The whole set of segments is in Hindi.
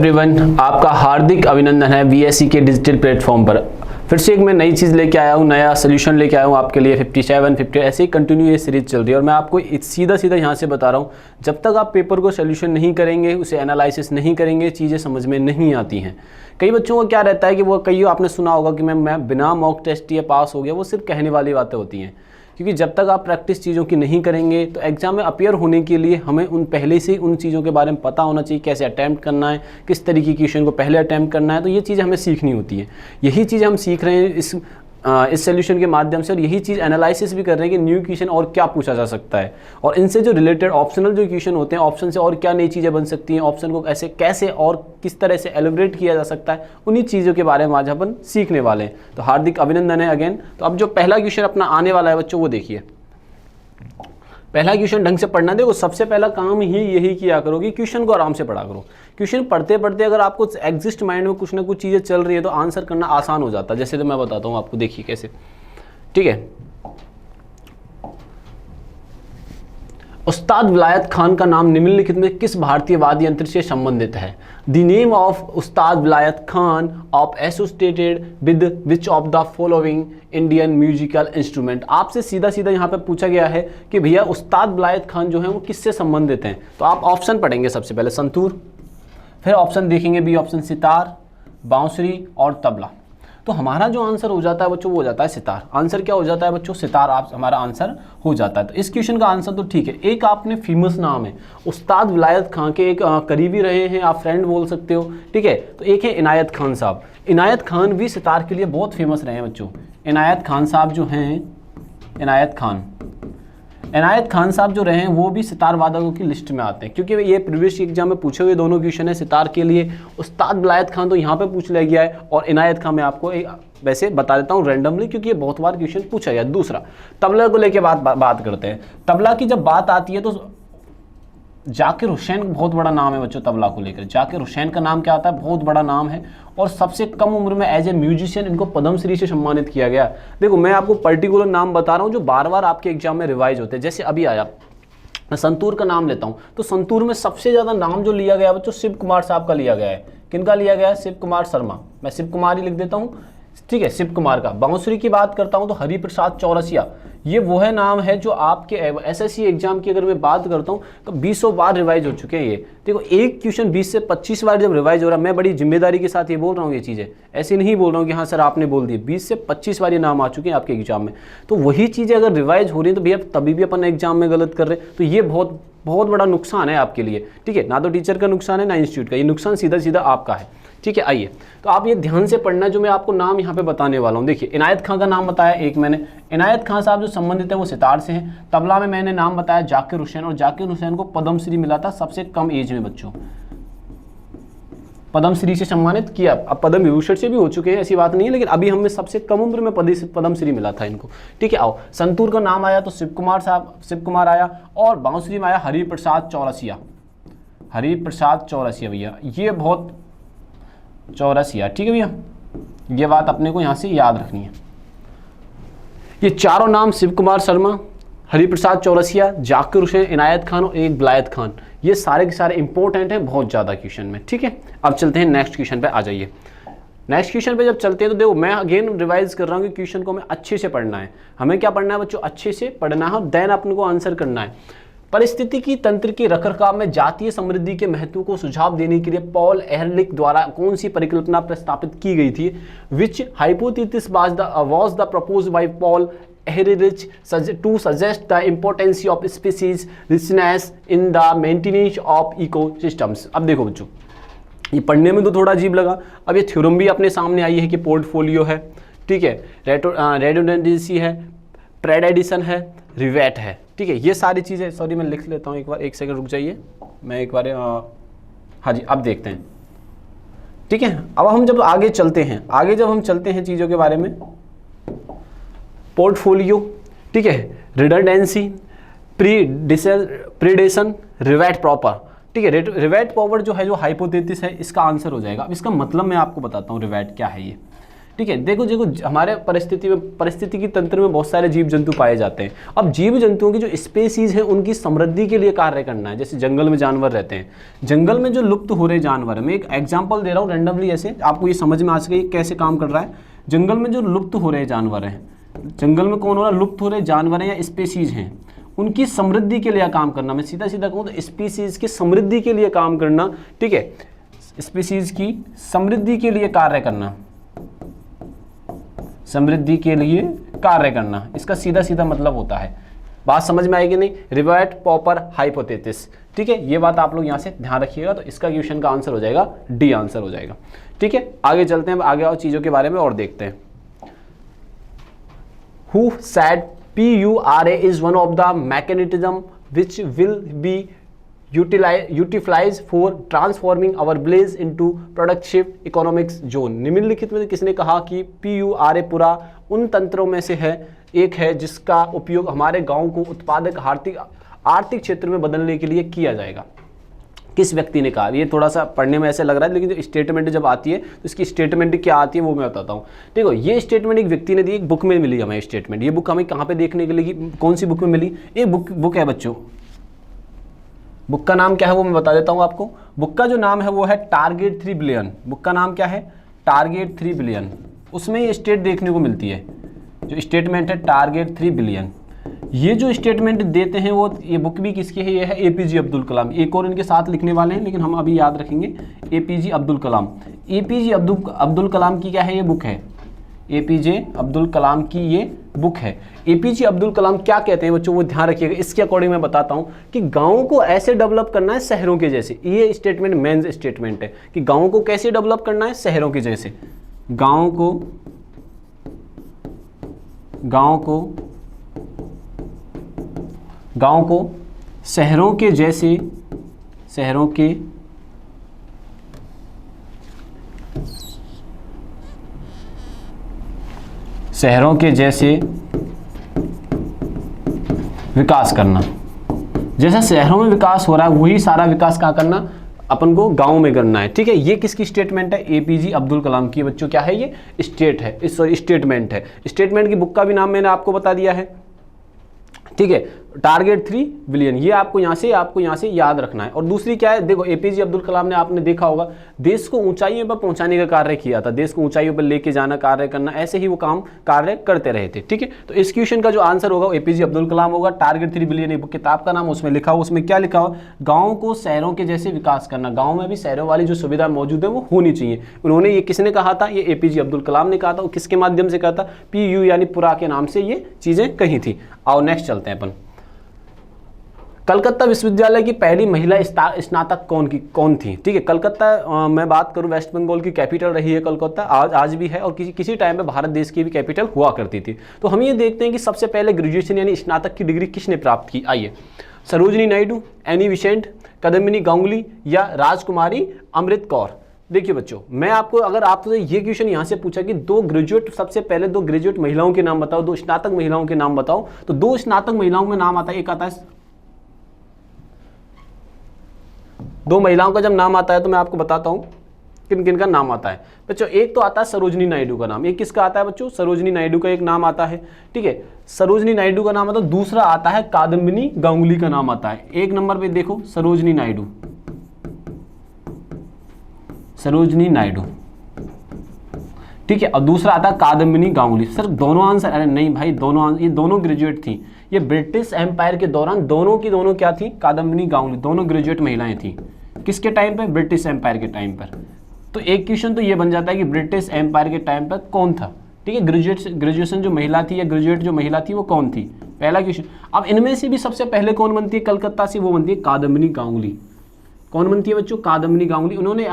एवरीवन, आपका हार्दिक अभिनंदन है वीएससी के डिजिटल प्लेटफॉर्म पर। फिर से एक मैं नई चीज़ लेके आया हूँ, नया सोल्यूशन लेके आया हूँ आपके लिए। 57, 50 ऐसे ही कंटिन्यू ये सीरीज चल रही है और मैं आपको सीधा यहाँ से बता रहा हूँ, जब तक आप पेपर को सोल्यूशन नहीं करेंगे, उसे एनालिसिस नहीं करेंगे, चीज़ें समझ में नहीं आती हैं। कई बच्चों को क्या रहता है कि वो कई आपने सुना होगा कि मैं बिना मॉक टेस्ट ये पास हो गया, वो सिर्फ कहने वाली बातें होती हैं। क्योंकि जब तक आप प्रैक्टिस चीज़ों की नहीं करेंगे तो एग्जाम में अपीयर होने के लिए हमें पहले से ही उन चीज़ों के बारे में पता होना चाहिए, कैसे अटैम्प्ट करना है, किस तरीके की क्वेश्चन को पहले अटैम्प्ट करना है। तो ये चीज़ें हमें सीखनी होती है। यही चीज़ हम सीख रहे हैं इस सोल्यूशन के माध्यम से, और यही चीज़ एनालिसिस भी कर रहे हैं कि न्यू क्वेश्चन और क्या पूछा जा सकता है, और इनसे जो रिलेटेड ऑप्शनल जो क्वेश्चन होते हैं, ऑप्शन से और क्या नई चीज़ें बन सकती हैं, ऑप्शन को ऐसे कैसे और किस तरह से एलिब्रेट किया जा सकता है, उन्हीं चीज़ों के बारे में आज अपन सीखने वाले हैं। तो हार्दिक अभिनंदन है अगेन। तो अब जो पहला क्वेश्चन अपना आने वाला है बच्चों, वो देखिए। पहला क्वेश्चन ढंग से पढ़ना। देखो, सबसे पहला काम ही यही किया करो कि क्वेश्चन को आराम से पढ़ा करो। क्वेश्चन पढ़ते पढ़ते अगर आपको एग्जिस्ट माइंड में कुछ ना कुछ चीज़ें चल रही है तो आंसर करना आसान हो जाता है। जैसे तो मैं बताता हूँ आपको, देखिए कैसे। ठीक है, उस्ताद विलायत खान का नाम निम्नलिखित में किस भारतीय वाद्य यंत्र से संबंधित है? द नेम ऑफ उस्ताद विलायत Khan of associated with which of the following Indian musical instrument. आपसे सीधा यहाँ पे पूछा गया है कि भैया उस्ताद विलायत खान जो है वो किससे संबंधित हैं। तो आप ऑप्शन पढ़ेंगे सबसे पहले संतूर, फिर ऑप्शन देखेंगे बी ऑप्शन सितार, बांसुरी और तबला। तो हमारा जो आंसर हो जाता है बच्चों वो हो जाता है सितार। आंसर क्या हो जाता है बच्चों? सितार। आप हमारा आंसर हो जाता है। तो इस क्वेश्चन का आंसर तो ठीक है। एक आपने फेमस नाम है उस्ताद विलायत खान के, एक करीबी रहे हैं, आप फ्रेंड बोल सकते हो। ठीक है, तो एक है इनायत खान साहब। इनायत खान भी सितार के लिए बहुत फेमस रहे हैं बच्चों। इनायत खान साहब जो हैं, इनायत खान साहब जो रहे हैं वो भी सितार वादकों की लिस्ट में आते हैं, क्योंकि ये प्रीवियस एग्जाम में पूछे हुए दोनों क्वेश्चन है सितार के लिए। उस्ताद विलायत खान तो यहाँ पे पूछ लिया गया है, और इनायत खान मैं आपको वैसे बता देता हूँ रैंडमली, क्योंकि ये बहुत बार क्वेश्चन पूछा गया। दूसरा, तबला को लेके बात करते हैं। तबला की जब बात आती है तो जाकिर हुसैन बहुत बड़ा नाम है बच्चों तबला को लेकर। जाकिर हुसैन का नाम क्या आता है? बहुत बड़ा नाम है, और सबसे कम उम्र में एज ए म्यूजिशियन इनको पद्मश्री से सम्मानित किया गया। देखो, मैं आपको पर्टिकुलर नाम बता रहा हूँ जो बार बार आपके एग्जाम में रिवाइज होते हैं। जैसे अभी आया, मैं संतूर का नाम लेता हूँ, तो संतूर में सबसे ज़्यादा नाम जो लिया गया बच्चों शिव कुमार साहब का लिया गया है। किनका लिया गया है? शिव कुमार शर्मा। मैं शिव कुमार ही लिख देता हूँ, ठीक है, शिव कुमार का। बांसुरी की बात करता हूँ तो हरिप्रसाद चौरसिया। ये वो है नाम है जो आपके एसएससी एग्जाम की अगर मैं बात करता हूँ तो 20 बार रिवाइज हो चुके हैं ये। देखो, एक क्वेश्चन 20 से 25 बार जब रिवाइज हो रहा है, मैं बड़ी जिम्मेदारी के साथ ये बोल रहा हूँ, ये चीज़ें ऐसे नहीं बोल रहा हूँ कि हाँ सर आपने बोल दिए। 20 से 25 बार ये नाम आ चुके हैं आपके एग्जाम में। तो वही चीज़ें अगर रिवाइज हो रही हैं तो भैया तभी भी अपन एग्जाम में गलत कर रहे हैं। तो ये बहुत बड़ा नुकसान है आपके लिए। ठीक है, ना तो टीचर का नुकसान है ना इंस्टीट्यूट का, ये नुकसान सीधा आपका है। ठीक है, आइए तो आप ये ध्यान से पढ़ना जो मैं आपको नाम यहाँ पे बताने वाला हूँ। देखिए, इनायत खान का नाम बताया एक मैंने। इनायत खान साहब जो संबंधित है वो सितार से हैं। तबला में मैंने नाम बताया जाकिर हुसैन, और जाकिर हुसैन को पद्मश्री मिला था सबसे कम एज में बच्चों, पद्मश्री से सम्मानित किया। अब पद्म विभूषण से भी हो चुके हैं, ऐसी बात नहीं है, लेकिन अभी हमें सबसे कम उम्र में पद्मश्री मिला था इनको। ठीक है, आओ संतूर का नाम आया तो शिव कुमार आया, और बांसुरी में आया हरिप्रसाद चौरसिया भैया। ये बहुत चौरसिया, ठीक है भैया, ये बात अपने को यहाँ से याद रखनी है। ये चारों नाम शिव कुमार शर्मा, हरिप्रसाद चौरसिया, जाकिर हुसैन, इनायत खान और एक विलायत खान, ये सारे के सारे इंपॉर्टेंट हैं बहुत ज़्यादा क्वेश्चन में। ठीक है, अब चलते हैं नेक्स्ट क्वेश्चन पे। आ जाइए, नेक्स्ट क्वेश्चन पे जब चलते हैं तो देखो, मैं अगेन रिवाइज कर रहा हूँ कि क्वेश्चन को हमें अच्छे से पढ़ना है। हमें क्या पढ़ना है बच्चों? अच्छे से पढ़ना है, और देन अपने को आंसर करना है। परिस्थितिकी तंत्र के रखरखाव में जातीय समृद्धि के महत्व को सुझाव देने के लिए पॉल एहरलिच द्वारा कौन सी परिकल्पना प्रस्तापित की गई थी? Which hypothesis was the proposed by Paul Ehrlich to suggest the importance of species richness in the maintenance of ecosystems. अब देखो बच्चों, ये पढ़ने में तो थोड़ा अजीब लगा। अब ये थ्योरम भी अपने सामने आई है कि पोर्टफोलियो है, ठीक है, रेडोडेंडेंसी है, प्रेडेडिशन है, रिवेट है। ठीक है, ये सारी चीज़ें, सॉरी मैं लिख लेता हूँ एक बार, एक सेकंड रुक जाइए, मैं एक बार हाँ जी, अब देखते हैं। ठीक है, अब हम जब आगे चलते हैं चीज़ों के बारे में, पोर्टफोलियो, ठीक है, रिडंडेंसी, प्रीडेशन, रिवेट प्रॉपर। ठीक है, रिवेट प्रॉपर जो है, जो हाइपोथेसिस है, इसका आंसर हो जाएगा। अब इसका मतलब मैं आपको बताता हूँ रिवेट क्या है। ठीक है। देखो देखो हमारे परिस्थिति की तंत्र में बहुत सारे जीव जंतु पाए जाते हैं। अब जीव जंतुओं की जो स्पेसीज है उनकी समृद्धि के लिए कार्य करना है। जैसे जंगल में जानवर रहते हैं, जंगल में जो लुप्त हो रहे जानवर है, मैं एक एग्जांपल दे रहा हूँ रैंडमली, ऐसे आपको ये समझ में आ सके कैसे काम कर रहा है। जंगल में जो लुप्त हो रहे जानवर हैं, जंगल में कौन हो रहा है, लुप्त हो रहे जानवर हैं या स्पेसीज हैं, उनकी समृद्धि के लिए काम करना। मैं सीधा सीधा कहूँ तो स्पीसीज की समृद्धि के लिए काम करना, ठीक है, स्पीसीज की समृद्धि के लिए कार्य करना, समृद्धि के लिए कार्य करना, इसका सीधा सीधा मतलब होता है। बात समझ में आएगी नहीं? रिवर्ट पॉपर हाइपोथेसिस, ठीक है, ये बात आप लोग यहाँ से ध्यान रखिएगा। तो इसका क्वेश्चन का आंसर हो जाएगा डी आंसर हो जाएगा। ठीक है, आगे चलते हैं, आगे और चीजों के बारे में और देखते हैं। Who said PURA is one of the mechanism which will be utilized for transforming our village into productive economic zone। निम्नलिखित में किसने कहा कि PURA पूरा उन तंत्रों में से है एक है जिसका उपयोग हमारे गांव को उत्पादक आर्थिक क्षेत्र में बदलने के लिए किया जाएगा। किस व्यक्ति ने कहा? ये थोड़ा सा पढ़ने में ऐसे लग रहा है, लेकिन जो स्टेटमेंट जब आती है तो इसकी स्टेटमेंट क्या आती है वो मैं बताता हूँ। देखो, ये स्टेटमेंट एक व्यक्ति ने दी, एक बुक में मिली हमें स्टेटमेंट। ये बुक हमें कहाँ पे देखने के लिए, कौन सी बुक में मिली? एक बुक है बच्चों, बुक का नाम क्या है वो मैं बता देता हूँ आपको। बुक का जो नाम है वो है टारगेट 3 बिलियन। बुक का नाम क्या है? Target 3 billion. उसमें ये स्टेट देखने को मिलती है, जो स्टेटमेंट है टारगेट 3 बिलियन। ये जो स्टेटमेंट देते हैं वो, ये बुक भी किसकी है? ये है एपीजे अब्दुल कलाम। एक और इनके साथ लिखने वाले हैं, लेकिन हम अभी याद रखेंगे एपीजे अब्दुल कलाम। एपीजे अब्दुल कलाम की क्या है? ये बुक है, एपीजे अब्दुल कलाम की ये बुक है। एपीजे अब्दुल कलाम क्या कहते हैं बच्चों, वो ध्यान रखिएगा। इसके अकॉर्डिंग मैं बताता हूँ कि गाँव को ऐसे डेवलप करना है शहरों के जैसे। ये स्टेटमेंट मेन स्टेटमेंट है कि गाँव को कैसे डेवलप करना है, शहरों के जैसे। गाँव को शहरों के जैसे, शहरों के जैसे विकास करना। जैसा शहरों में विकास हो रहा है वही सारा विकास कहाँ करना, अपन को गांव में करना है। ठीक है, ये किसकी स्टेटमेंट है? एपीजे अब्दुल कलाम की। बच्चों क्या है? ये स्टेटमेंट है। स्टेटमेंट की बुक का भी नाम मैंने आपको बता दिया है। ठीक है, टारगेट 3 बिलियन, ये आपको यहाँ से याद रखना है। और दूसरी क्या है? देखो, एपीजे अब्दुल कलाम ने, आपने देखा होगा, देश को ऊंचाइयों पर पहुंचाने का कार्य किया था। देश को ऊंचाइयों पर लेके जाना, कार्य करना, ऐसे ही वो कार्य करते रहे थे। ठीक है, तो इस क्वेश्चन का जो आंसर होगा एपीजे अब्दुल कलाम होगा। टारगेट 3 बिलियन एक किताब का नाम, उसमें लिखा हो, उसमें क्या लिखा हो? गाँव को शहरों के जैसे विकास करना। गाँव में भी शहरों वाली जो सुविधा मौजूद है वो होनी चाहिए। उन्होंने, ये किसने कहा था? ये एपीजे अब्दुल कलाम ने कहा था। किसके माध्यम से कहा था? PU यानी पुरा के नाम से ये चीजें कही थी। आओ नेक्स्ट चलते हैं अपन। कलकत्ता विश्वविद्यालय की पहली महिला स्नातक कौन थी? ठीक है, कलकत्ता, मैं बात करूं, वेस्ट बंगाल की कैपिटल रही है कलकत्ता, आज भी है, और किसी टाइम पे भारत देश की भी कैपिटल हुआ करती थी। तो हम ये देखते हैं कि सबसे पहले ग्रेजुएशन यानी स्नातक की डिग्री किसने प्राप्त की? आइए, सरोजिनी नायडू, एनी बेसेंट, कादम्बिनी गांगुली या राजकुमारी अमृत कौर। देखिए बच्चों, मैं आपको, अगर आपसे ये क्वेश्चन यहाँ से पूछा कि सबसे पहले दो ग्रेजुएट महिलाओं के नाम बताओ, 2 स्नातक महिलाओं के नाम बताओ, तो 2 स्नातक महिलाओं में नाम आता है। एक आता है, 2 महिलाओं का जब नाम आता है तो मैं आपको बताता हूं किन किन का नाम आता है बच्चों। एक तो आता है सरोजिनी नायडू का नाम। एक किसका आता है बच्चों? सरोजिनी नायडू का एक नाम आता है। ठीक है, सरोजिनी नायडू का नाम आता है। दूसरा आता है कादम्बिनी गांगुली का नाम आता है। एक नंबर पे देखो, सरोजिनी नायडू, ठीक है, और दूसरा आता है कादम्बिनी गांगुली। सर दोनों आंसर? अरे नहीं भाई, ये दोनों ग्रेजुएट थी। ये ब्रिटिश एम्पायर के दौरान दोनों की दोनों क्या थी? कादम्बिनी गांगुली, दोनों ग्रेजुएट महिलाएं थी। किसके टाइम पे? ब्रिटिश एम्पायर के टाइम पर। तो एक क्वेश्चन तो ये बन जाता है कि ब्रिटिश एम्पायर के टाइम पर कौन था? ठीक है, ग्रेजुएशन जो महिला थी या ग्रेजुएट जो महिला थी वो कौन थी? पहला क्वेश्चन। अब इनमें से भी सबसे पहले कौन बनती है कलकत्ता से? वो बनती है कादम्बिनी गांगुली। कौन बनती है बच्चों? कादम्बिनी गांगुली। उन्होंने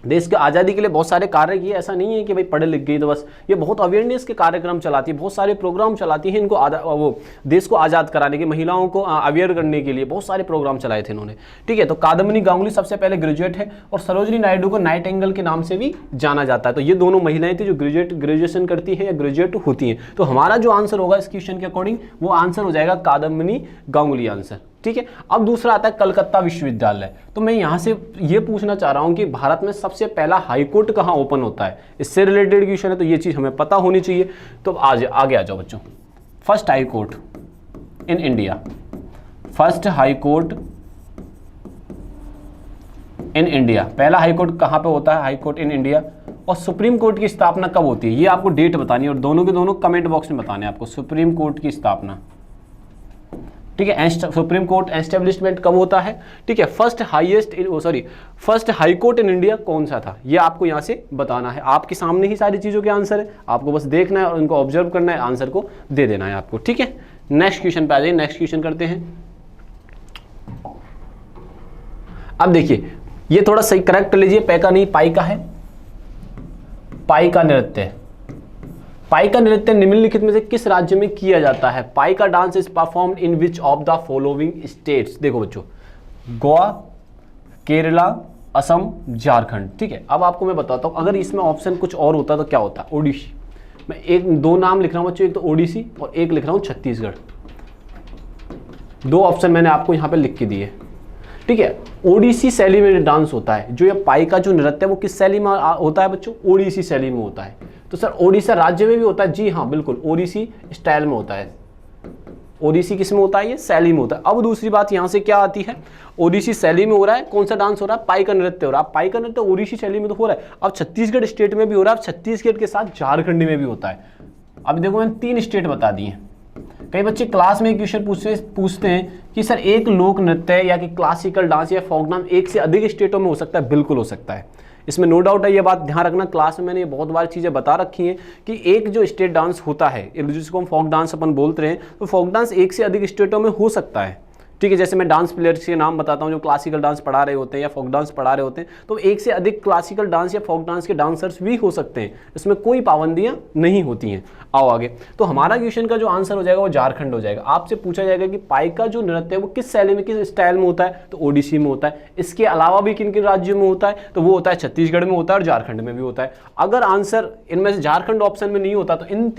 देश के आज़ादी के लिए बहुत सारे कार्य किए। ऐसा नहीं है कि भाई पढ़े लिख गई तो बस, ये बहुत अवेयरनेस के कार्यक्रम चलाती है, बहुत सारे प्रोग्राम चलाती है। इनको वो देश को आज़ाद कराने के, महिलाओं को अवेयर करने के लिए बहुत सारे प्रोग्राम चलाए थे इन्होंने। ठीक है, तो कादम्बिनी गांगुली सबसे पहले ग्रेजुएट है, और सरोजिनी नायडू को नाइटिंगेल के नाम से भी जाना जाता है। तो ये दोनों महिलाएं थी जो ग्रेजुएशन करती है या ग्रेजुएट होती हैं। तो हमारा जो आंसर होगा इस क्वेश्चन के अकॉर्डिंग, वो आंसर हो जाएगा कादम्बिनी गांगुली आंसर। ठीक है। अब दूसरा आता है कलकत्ता विश्वविद्यालय। तो मैं यहाँ से ये पूछना चाह रहा हूँ कि भारत में सबसे पहला हाईकोर्ट कहाँ ओपन होता है, इससे रिलेटेड क्वेश्चन है, तो ये चीज़ हमें पता होनी चाहिए। तो आगे आ जाओ बच्चों। First high court in India, first high court in India, पहला हाईकोर्ट कहाँ पे होता है, हाईकोर्ट इन इंडिया। और सुप्रीम कोर्ट की स्थापना कब होती है, ये आपको डेट बतानी है और दोनों के दोनों कमेंट बॉक्स में बताने हैं आपको। सुप्रीम कोर्ट की स्थापना, ठीक है, सुप्रीम कोर्ट एस्टेब्लिशमेंट कब होता है, ठीक है। फर्स्ट हाईकोर्ट इन इंडिया कौन सा था, ये आपको यहाँ से बताना है। आपके सामने ही सारी चीज़ों के आंसर है, आपको बस देखना है और उनको ऑब्जर्व करना है, आंसर को दे देना है आपको, ठीक है। नेक्स्ट क्वेश्चन पे आ जाइए, नेक्स्ट क्वेश्चन करते हैं। अब देखिए ये थोड़ा सही करेक्ट कर लीजिए, पै का नहीं पाई का है। पाई का नृत्य, पाई का नृत्य निम्नलिखित में से किस राज्य में किया जाता है। पाई का dance is performed in which of the following states. देखो बच्चों, गोवा, केरला, असम, झारखंड, ठीक है। अब आपको मैं बताता हूं, अगर इसमें ऑप्शन कुछ और होता तो क्या होता। ओडिशी, मैं दो नाम लिख रहा हूं बच्चों, एक तो ओडिसी और एक लिख रहा हूं छत्तीसगढ़। दो ऑप्शन मैंने आपको यहां पे लिख के दिए, ठीक है। ओडिसी शैली में डांस होता है, जो ये पाई का जो नृत्य है वो किस शैली में होता है बच्चों, ओडिसी शैली में होता है। तो सर ओडिशा राज्य में भी होता है, जी हाँ बिल्कुल, ओडिसी स्टाइल में होता है। ओडिसी किस में होता है, ये शैली में होता है। अब दूसरी बात यहाँ से क्या आती है, ओडिसी शैली में हो रहा है, कौन सा डांस हो रहा है, पाई का नृत्य हो रहा है। पाई का नृत्य ओडिसी शैली में तो हो रहा है, अब छत्तीसगढ़ स्टेट में भी हो रहा है, छत्तीसगढ़ के साथ झारखंड में भी होता है। अब देखो मैंने 3 स्टेट बता दिए। कई बच्चे क्लास में क्वेश्चन पूछते हैं कि सर एक लोक नृत्य या कि क्लासिकल डांस या फोक डांस एक से अधिक स्टेटों में हो सकता है, बिल्कुल हो सकता है, इसमें नो डाउट है। ये बात ध्यान रखना, क्लास में मैंने ये बहुत बार चीज़ें बता रखी हैं कि एक जो स्टेट डांस होता है, जिसको हम फोक डांस अपन बोलते हैं, तो फोक डांस एक से अधिक स्टेटों में हो सकता है, ठीक है। जैसे मैं डांस प्लेयर्स के नाम बताता हूँ जो क्लासिकल डांस पढ़ा रहे होते हैं या फोक डांस पढ़ा रहे होते हैं, तो एक से अधिक क्लासिकल डांस या फोक डांस के डांसर्स भी हो सकते हैं, इसमें कोई पाबंदियां नहीं होती हैं। आओ आगे, तो हमारा क्वेश्चन का जो आंसर हो जाएगा वो झारखंड हो जाएगा। आपसे पूछा जाएगा कि पाई का जो नृत्य है वो किस शैली में, किस स्टाइल में होता है, तो ओडिसी में होता है। इसके अलावा भी किन किन राज्यों में होता है, तो वो होता है छत्तीसगढ़ में होता है और झारखंड में भी होता है। अगर आंसर इनमें से झारखंड ऑप्शन में नहीं होता तो इन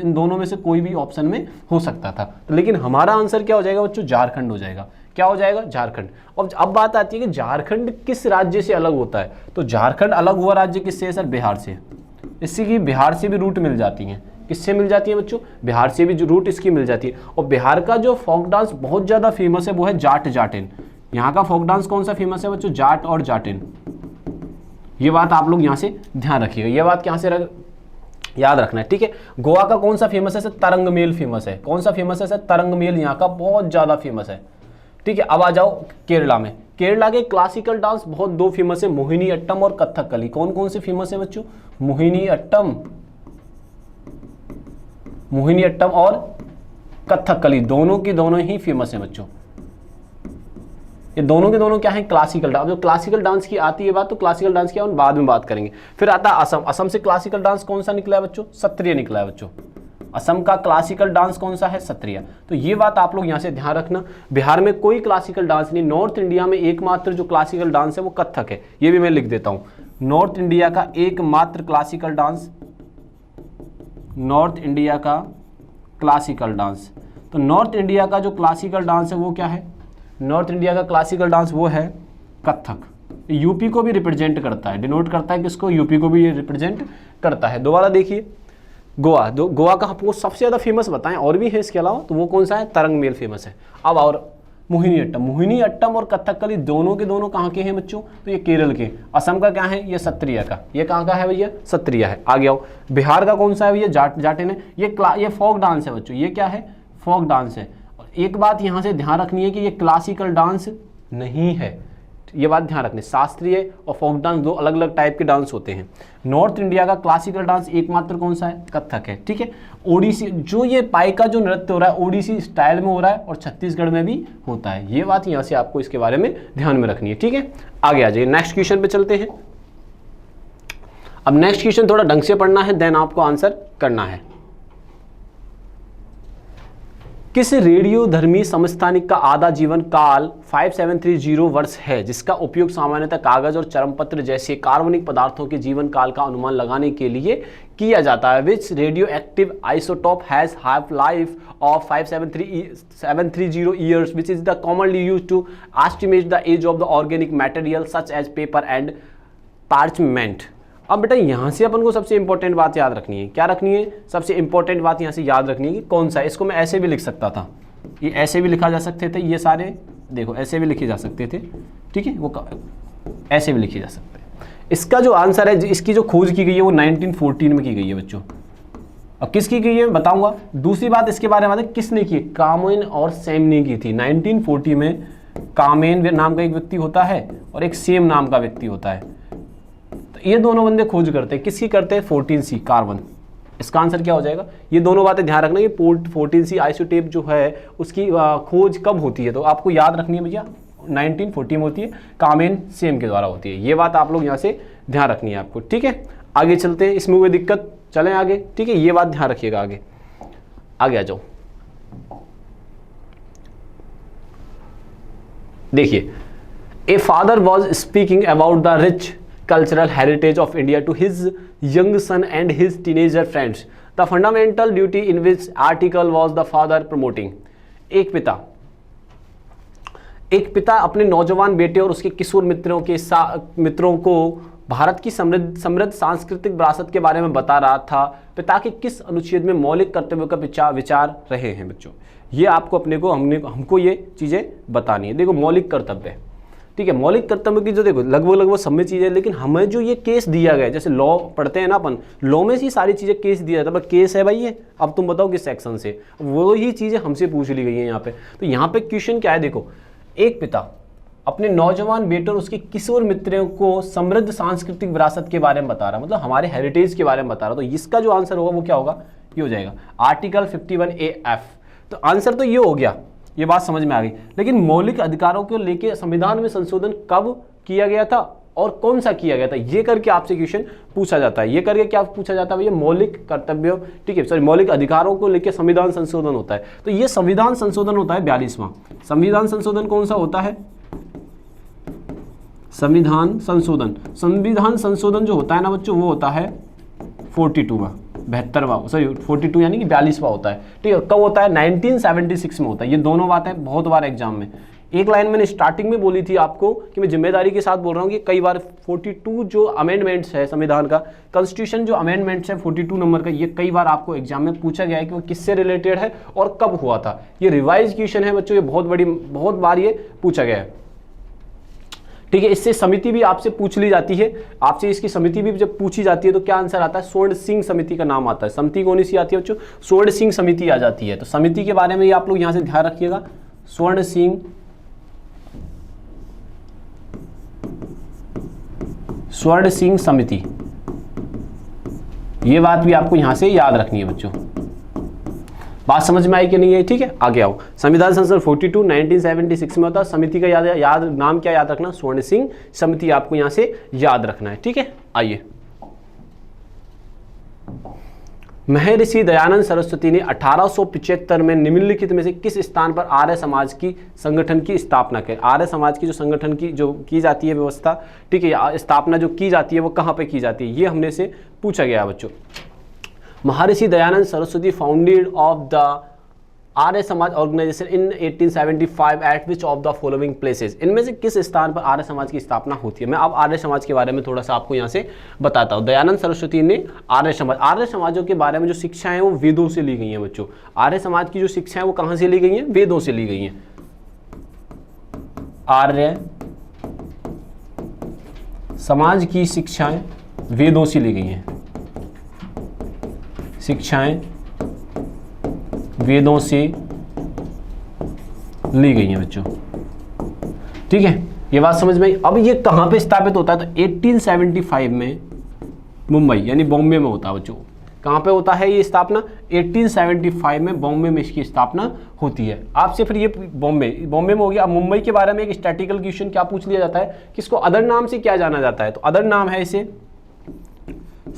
दोनों में से कोई भी ऑप्शन में हो सकता था, तो लेकिन हमारा आंसर क्या हो जाएगा बच्चों, झारखंड हो जाएगा। क्या हो जाएगा, झारखंड। और अब बात आती है कि झारखंड किस राज्य से अलग होता है, तो झारखंड अलग हुआ राज्य किससे है सर, बिहार से। इससे कि बिहार से भी रूट मिल जाती हैं, किससे मिल जाती है बच्चों, बिहार से भी जो रूट इसकी मिल जाती है। और बिहार का जो फोक डांस बहुत ज़्यादा फेमस है वो है जाट जाटिन। यहाँ का फोक डांस कौन सा फेमस है बच्चों, जाट और जाटिन। ये बात आप लोग यहाँ से ध्यान रखिएगा, ये बात यहाँ से याद रखना है, ठीक है। गोवा का कौन सा फेमस है सर, तरंग मेल फेमस है। कौन सा फेमस है सर, तरंग मेल यहाँ का बहुत ज़्यादा फेमस है, ठीक है। अब आ जाओ केरला में, केरला के क्लासिकल डांस बहुत दो फेमस है, मोहिनी अट्टम और कथकली। कौन कौन से फेमस है बच्चों, मोहिनी अट्टम और कथकली, दोनों की दोनों ही फेमस है बच्चों। ये दोनों के दोनों क्या है, क्लासिकल डांस। जो क्लासिकल डांस की आती है बात, तो क्लासिकल डांस की हम बाद में बात करेंगे। फिर आता है असम। असम से क्लासिकल डांस कौन सा निकला है बच्चों, सत्रिय निकला है बच्चों। असम का क्लासिकल डांस कौन सा है, सत्रिया। तो ये बात आप लोग यहाँ से ध्यान रखना। बिहार में कोई क्लासिकल डांस नहीं, नॉर्थ इंडिया में एकमात्र जो क्लासिकल डांस है वो कथक है, ये भी मैं लिख देता हूँ। नॉर्थ इंडिया का एकमात्र क्लासिकल डांस, नॉर्थ इंडिया का क्लासिकल डांस, तो नॉर्थ इंडिया का जो क्लासिकल डांस है वो क्या है, नॉर्थ इंडिया का क्लासिकल डांस वो है कथक। यूपी को भी रिप्रेजेंट करता है, डिनोट करता है किसको, यूपी को भी ये रिप्रेजेंट करता है। दोबारा देखिए, गोवा, गोवा का आपको सबसे ज़्यादा फेमस बताएं, और भी है इसके अलावा, तो वो कौन सा है, तरंग मेल फेमस है। अब और मोहिनी अट्टम और कथकली दोनों के दोनों कहाँ के हैं बच्चों, तो ये केरल के। असम का क्या है, ये सत्रिया का। ये कहाँ का है भैया, सत्रिया है। आगे आओ, बिहार का कौन सा है भैया, जाटिन है। ये फोक डांस है बच्चों, ये क्या है, फोक डांस है। और एक बात यहाँ से ध्यान रखनी है कि ये क्लासिकल डांस नहीं है, ये बात ध्यान रखनी। शास्त्रीय और फोक डांस दो अलग अलग टाइप के डांस होते हैं। नॉर्थ इंडिया का क्लासिकल डांस एकमात्र कौन सा है, कथक है, ठीक है। ओडिसी, जो ये पाई का जो नृत्य हो रहा है ओडिसी स्टाइल में हो रहा है और छत्तीसगढ़ में भी होता है। ये बात यहाँ से आपको इसके बारे में ध्यान में रखनी है, ठीक है। आगे आ जाइए, नेक्स्ट क्वेश्चन पे चलते हैं। अब नेक्स्ट क्वेश्चन थोड़ा ढंग से पढ़ना है, देन आपको आंसर करना है। किस रेडियोधर्मी समस्थानिक का आधा जीवन काल 5730 वर्ष है, जिसका उपयोग सामान्यतः कागज और चरमपत्र जैसे कार्बनिक पदार्थों के जीवन काल का अनुमान लगाने के लिए किया जाता है? Which radioactive isotope has half life of 5730 years which is the commonly used to estimate the age of the organic material such as paper and parchment. अब बेटा यहाँ से अपन को सबसे इंपॉर्टेंट बात याद रखनी है। क्या रखनी है? सबसे इंपॉर्टेंट बात यहाँ से याद रखनी है कि कौन सा। इसको मैं ऐसे भी लिख सकता था, ये ऐसे भी लिखा जा सकते थे, ये सारे देखो ऐसे भी लिखे जा सकते थे, ठीक है, वो ऐसे भी लिखे जा सकते हैं। इसका जो आंसर है, इसकी जो खोज की गई है वो 1914 में की गई है बच्चों। अब किसकी की है बताऊंगा। दूसरी बात इसके बारे में किसने की? कामेन और सेम ने की थी। 1940 में कामेन नाम का एक व्यक्ति होता है और एक सेम नाम का व्यक्ति होता है। तो ये दोनों बंदे खोज करते हैं। किसकी करते हैं? 14C carbon. इसका आंसर क्या हो जाएगा? ये दोनों बातें ध्यान रखना कि 14C आइसोटेप जो है उसकी खोज कब होती है, तो आपको याद रखनी है भैया 1940 में होती है, कामेन सेम के द्वारा होती है। ये बात आप लोग यहाँ से ध्यान रखनी है आपको, ठीक है। आगे चलते हैं, इसमें कोई दिक्कत? चलें आगे, ठीक है, ये बात ध्यान रखिएगा। आगे आगे आ जाओ। देखिए, a father was speaking about the rich cultural heritage of India to his young son and his teenager friends. The fundamental duty in which article was the father promoting. एक पिता अपने नौजवान बेटे और उसके किशोर मित्रों को भारत की समृद्ध सांस्कृतिक विरासत के बारे में बता रहा था। पिता के किस अनुच्छेद में मौलिक कर्तव्यों का विचार रहे हैं बच्चों? ये आपको हमको ये चीजें बतानी है। देखो, मौलिक कर्तव्य, ठीक है, मौलिक कर्तव्य की जो देखो लगभग सब चीज़ें, लेकिन हमें जो ये केस दिया गया है, जैसे लॉ पढ़ते हैं ना अपन, लॉ में से सारी चीज़ें केस दिया जाता है। केस है भाई ये, अब तुम बताओ किस सेक्शन से, वो ही चीज़ें हमसे पूछ ली गई हैं यहाँ पे। तो यहाँ पे क्वेश्चन क्या है? देखो, एक पिता अपने नौजवान बेटे और उसके किशोर मित्रों को समृद्ध सांस्कृतिक विरासत के बारे में बता रहा है, मतलब हमारे हेरिटेज के बारे में बता रहा। तो इसका जो आंसर होगा वो क्या होगा? ये हो जाएगा आर्टिकल 51AF। तो आंसर तो ये हो गया, ये बात समझ में आ गई। लेकिन मौलिक अधिकारों को लेकर संविधान में संशोधन कब किया गया था और कौन सा किया गया था, ये करके आपसे क्वेश्चन पूछा जाता है। ये करके क्या पूछा जाता है भैया? मौलिक कर्तव्यों, ठीक है, सॉरी, मौलिक अधिकारों को लेकर संविधान संशोधन होता है। तो ये संविधान संशोधन होता है 42वां। संविधान संशोधन कौन सा होता है? संविधान संशोधन जो होता है ना बच्चों, वो होता है 42वां, 42 यानी कि 42वां होता है, ठीक है। कब होता है? 1976 में होता है। ये दोनों बातें बहुत बार एग्जाम में, एक लाइन मैंने स्टार्टिंग में बोली थी आपको कि मैं जिम्मेदारी के साथ बोल रहा हूँ कि कई बार 42 जो अमेंडमेंट्स है संविधान का, कॉन्स्टिट्यूशन जो अमेंडमेंट्स है 42 नंबर का, ये कई बार आपको एग्जाम में पूछा गया है कि वो किससे रिलेटेड है और कब हुआ था। ये रिवाइज क्वेश्चन है बच्चों, ये बहुत बार ये पूछा गया है, ठीक है। इससे समिति भी आपसे पूछ ली जाती है, आपसे इसकी समिति भी जब पूछी जाती है तो क्या आंसर आता है? स्वर्ण सिंह समिति का नाम आता है। समिति कौन सी आती है बच्चों? स्वर्ण सिंह समिति आ जाती है। तो समिति के बारे में ये आप लोग यहां से ध्यान रखिएगा, स्वर्ण सिंह समिति, ये बात भी आपको यहां से याद रखनी है बच्चों। बात समझ में आई कि नहीं है? ठीक है, आगे आओ। संविधान संशोधन 42 1976 में होता है। समिति का याद नाम क्या याद रखना? स्वर्ण सिंह समिति आपको यहां से याद रखना है, ठीक है। आइए, महर्षि दयानंद सरस्वती ने 1875 में निम्नलिखित में से किस स्थान पर आर्य समाज की संगठन की स्थापना की? आर्य समाज की जो संगठन की जो की जाती है व्यवस्था, ठीक है, स्थापना जो की जाती है वो कहाँ पे की जाती है? ये हमने से पूछा गया है बच्चों। Maharshi Dayanand Saraswati founded of the Arya Samaj organisation in 1875 at which of the following places? इनमें से किस स्थान पर आर्य समाज की स्थापना होती है? मैं अब आर्य समाज के बारे में थोड़ा सा आपको यहाँ से बताता हूँ। दयानंद सरस्वती ने आर्य समाजों के बारे में जो शिक्षा है वो वेदों से ली गई हैं बच्चों। आर्य समाज की जो शिक्षा है वो कहाँ से ली गई हैं? वेदों से ली गई हैं। आर्य समाज की शिक्षाएं वेदों से ली गई हैं, शिक्षाएं वेदों से ली गई हैं बच्चों, ठीक है। ये बात समझ में आई। अब ये कहाँ पे स्थापित होता है? तो 1875 में मुंबई यानी बॉम्बे में होता है बच्चों। कहाँ पे होता है ये स्थापना? 1875 में बॉम्बे में इसकी स्थापना होती है। आपसे फिर ये बॉम्बे में हो गया। अब मुंबई के बारे में एक स्टैटिकल क्वेश्चन क्या पूछ लिया जाता है कि इसको अदर नाम से क्या जाना जाता है? तो अदर नाम है इसे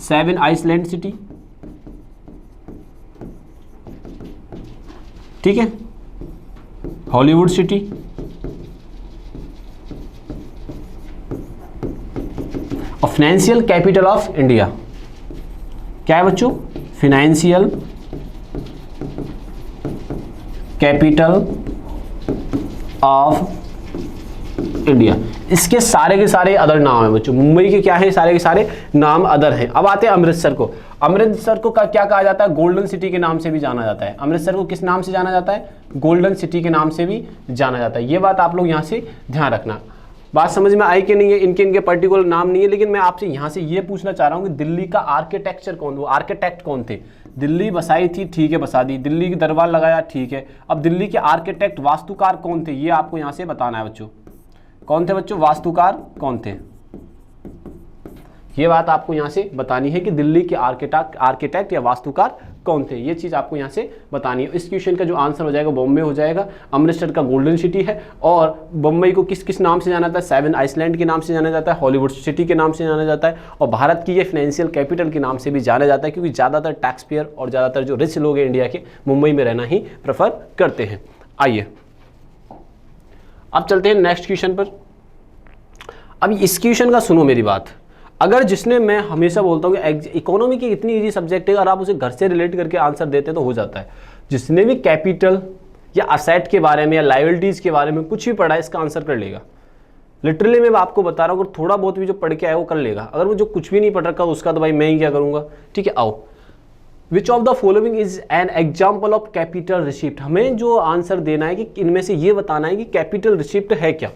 7 आइसलैंड सिटी, ठीक है। हॉलीवुड सिटी, और फाइनेंशियल कैपिटल ऑफ इंडिया क्या है बच्चों? Financial capital of India. इसके सारे के सारे अदर नाम है बच्चों, मुंबई के क्या है सारे के सारे नाम अदर हैं। अब आते हैं अमृतसर को। अमृतसर को क्या कहा जाता है? गोल्डन सिटी के नाम से भी जाना जाता है। अमृतसर को किस नाम से जाना जाता है? गोल्डन सिटी के नाम से भी जाना जाता है। ये बात आप लोग यहाँ से ध्यान रखना। बात समझ में आई कि नहीं है? इनके पर्टिकुलर नाम नहीं है, लेकिन मैं आपसे यहाँ से ये पूछना चाह रहा हूँ कि दिल्ली का आर्किटेक्चर कौन, वो आर्किटेक्ट कौन थे? दिल्ली बसाई थी, ठीक है, बसा दी। दिल्ली की दरबार लगाया, ठीक है। अब दिल्ली के आर्किटेक्ट वास्तुकार कौन थे, ये आपको यहाँ से बताना है बच्चों। कौन थे बच्चों? वास्तुकार कौन थे? ये बात आपको यहाँ से बतानी है कि दिल्ली के आर्किटेक्ट या वास्तुकार कौन थे, ये चीज़ आपको यहाँ से बतानी है। इस क्वेश्चन का जो आंसर हो जाएगा बॉम्बे हो जाएगा। अमृतसर का गोल्डन सिटी है, और बम्बई को किस किस नाम से जाना जाता है? सेवन आइसलैंड के नाम से जाना जाता है, हॉलीवुड सिटी के नाम से जाना जाता है, और भारत की ये फाइनेंशियल कैपिटल के नाम से भी जाना जाता है, क्योंकि ज़्यादातर टैक्स पेयर और ज़्यादातर जो रिच लोग हैं इंडिया के, मुंबई में रहना ही प्रेफर करते हैं। आइए अब चलते हैं नेक्स्ट क्वेश्चन पर। अब इस क्वेश्चन का सुनो मेरी बात। अगर जिसने, मैं हमेशा बोलता हूँ कि इकोनॉमी की इतनी इजी सब्जेक्ट है, अगर आप उसे घर से रिलेट करके आंसर देते तो हो जाता है। जिसने भी कैपिटल या असेट के बारे में या लायबिलिटीज़ के बारे में कुछ भी पढ़ा है, इसका आंसर कर लेगा। लिटरली मैं आपको बता रहा हूँ, अगर थोड़ा बहुत भी जो पढ़ के आया वो कर लेगा। अगर वो जो कुछ भी नहीं पढ़ रखा उसका तो भाई मैं ही क्या करूँगा। ठीक है, आओ। विच of the following is an example of capital receipt. हमें जो आंसर देना है कि इनमें से ये बताना है कि कैपिटल रिसिप्ट है क्या।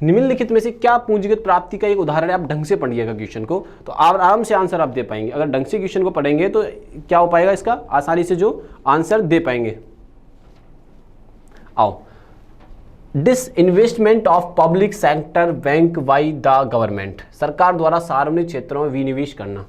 निम्नलिखित में से क्या पूंजीगत प्राप्ति का एक उदाहरण है? आप ढंग से पढ़िएगा क्वेश्चन को तो आप आराम से आंसर आप दे पाएंगे। अगर ढंग से क्वेश्चन को पढ़ेंगे तो क्या हो पाएगा, इसका आसानी से जो आंसर दे पाएंगे। आओ। Disinvestment of public sector bank by the government. सरकार द्वारा सार्वजनिक क्षेत्रों में विनिवेश करना।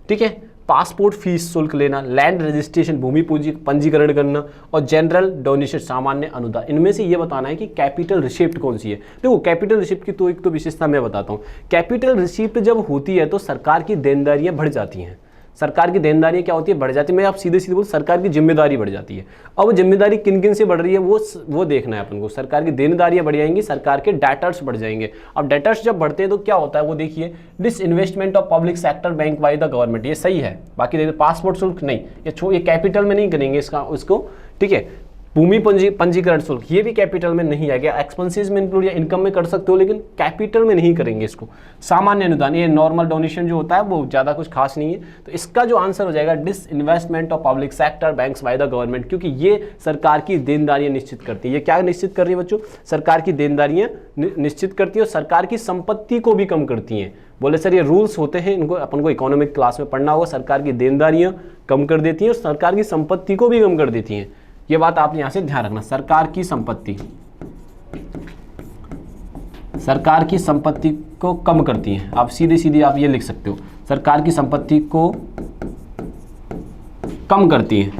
ठीक है। पासपोर्ट फीस शुल्क लेना, लैंड रजिस्ट्रेशन भूमि पंजीकरण करना, और जनरल डोनेशन सामान्य अनुदान। इनमें से ये बताना है कि कैपिटल रिसिप्ट कौन सी है। देखो कैपिटल रिसिप्ट की तो एक तो विशेषता मैं बताता हूँ। कैपिटल रिसिप्ट जब होती है तो सरकार की देनदारियाँ बढ़ जाती हैं। सरकार की देनदारियाँ क्या होती है? बढ़ जाती है। मैं आप सीधे सीधे बोल, सरकार की जिम्मेदारी बढ़ जाती है। अब वो जिम्मेदारी किन किन से बढ़ रही है वो देखना है अपन को। सरकार की देनदारियाँ बढ़ जाएंगी, सरकार के डेटर्स बढ़ जाएंगे। अब डेटर्स जब बढ़ते हैं तो क्या होता है वो देखिए। Disinvestment of public sector bank by the government, ये सही है। बाकी देखिए पासपोर्ट शुल्क नहीं, ये कैपिटल में नहीं करेंगे उसको। ठीक है। भूमि पंजीकरण शुल्क, ये भी कैपिटल में नहीं आएगा। एक्सपेंसेस में इंक्लूड या इनकम में कर सकते हो, लेकिन कैपिटल में नहीं करेंगे इसको। सामान्य अनुदान, ये नॉर्मल डोनेशन जो होता है वो ज़्यादा कुछ खास नहीं है। तो इसका जो आंसर हो जाएगा disinvestment of public sector banks by the government, क्योंकि ये सरकार की देनदारियाँ निश्चित करती है। ये क्या निश्चित कर रही है बच्चों? सरकार की देनदारियाँ निश्चित करती है और सरकार की संपत्ति को भी कम करती हैं। बोले सर ये रूल्स होते हैं, इनको अपन को इकोनॉमिक क्लास में पढ़ना होगा। सरकार की देनदारियाँ कम कर देती हैं और सरकार की संपत्ति को भी कम कर देती हैं। ये बात आप यहां से ध्यान रखना। सरकार की संपत्ति को कम करती है। आप सीधे सीधे आप ये लिख सकते हो, सरकार की संपत्ति को कम करती है।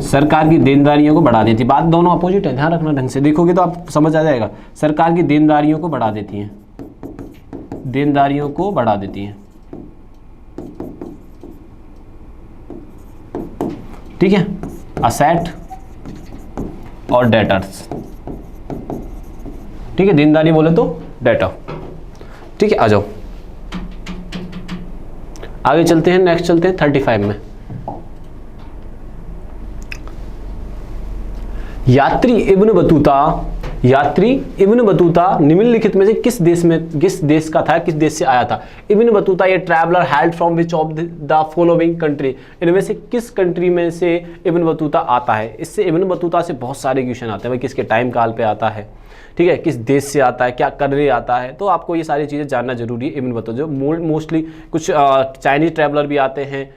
सरकार की देनदारियों को बढ़ा देती है। बात दोनों अपोजिट है, ध्यान रखना। ढंग से देखोगे तो आप समझ आ जाएगा। सरकार की देनदारियों को बढ़ा देती है, देनदारियों को बढ़ा देती है। ठीक है। असेट और डेटर्स। ठीक है। देनदारी बोले तो डेटर। ठीक है। आ जाओ आगे चलते हैं। नेक्स्ट चलते हैं 35 में। यात्री इब्न बतूता निम्नलिखित में से किस देश का था, किस देश से आया था? इब्न बतूता ये traveller held from which of the following country. इनमें से किस कंट्री में से इब्न बतूता आता है? इससे इब्न बतूता से बहुत सारे क्वेश्चन आते हैं भाई। किसके टाइम काल पे आता है, ठीक है, किस देश से आता है, क्या करने आता है, तो आपको ये सारी चीज़ें जानना जरूरी है। इब्न बतूता जो मोस्टली कुछ चाइनीज ट्रैवलर भी आते हैं।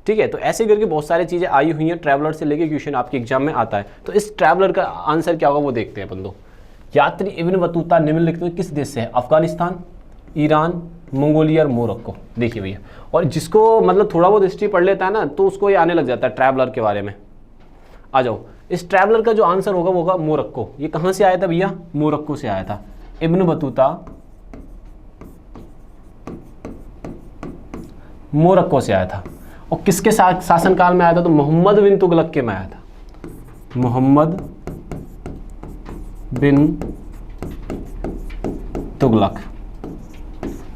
ठीक है। तो ऐसे करके बहुत सारी चीज़ें आई हुई हैं। ट्रैवलर से लेके क्वेश्चन आपके एग्जाम में आता है। तो इस ट्रैवलर का आंसर क्या होगा वो देखते हैं अपन लोग। यात्री इब्न बतूता निम्नलिखित में किस देश से है? अफगानिस्तान, ईरान, मंगोलिया और मोरक्को। देखिए भैया, और जिसको मतलब थोड़ा बहुत हिस्ट्री पढ़ लेता है ना तो उसको ये आने लग जाता है ट्रैवलर के बारे में। आ जाओ। इस ट्रैवलर का जो आंसर होगा वो होगा मोरक्को। ये कहाँ से आया था भैया? मोरक्को से आया था। इब्न बतूता मोरक्को से आया था। और किसके शासनकाल में आया था? तो मोहम्मद बिन तुगलक के में आया था, मोहम्मद बिन तुगलक।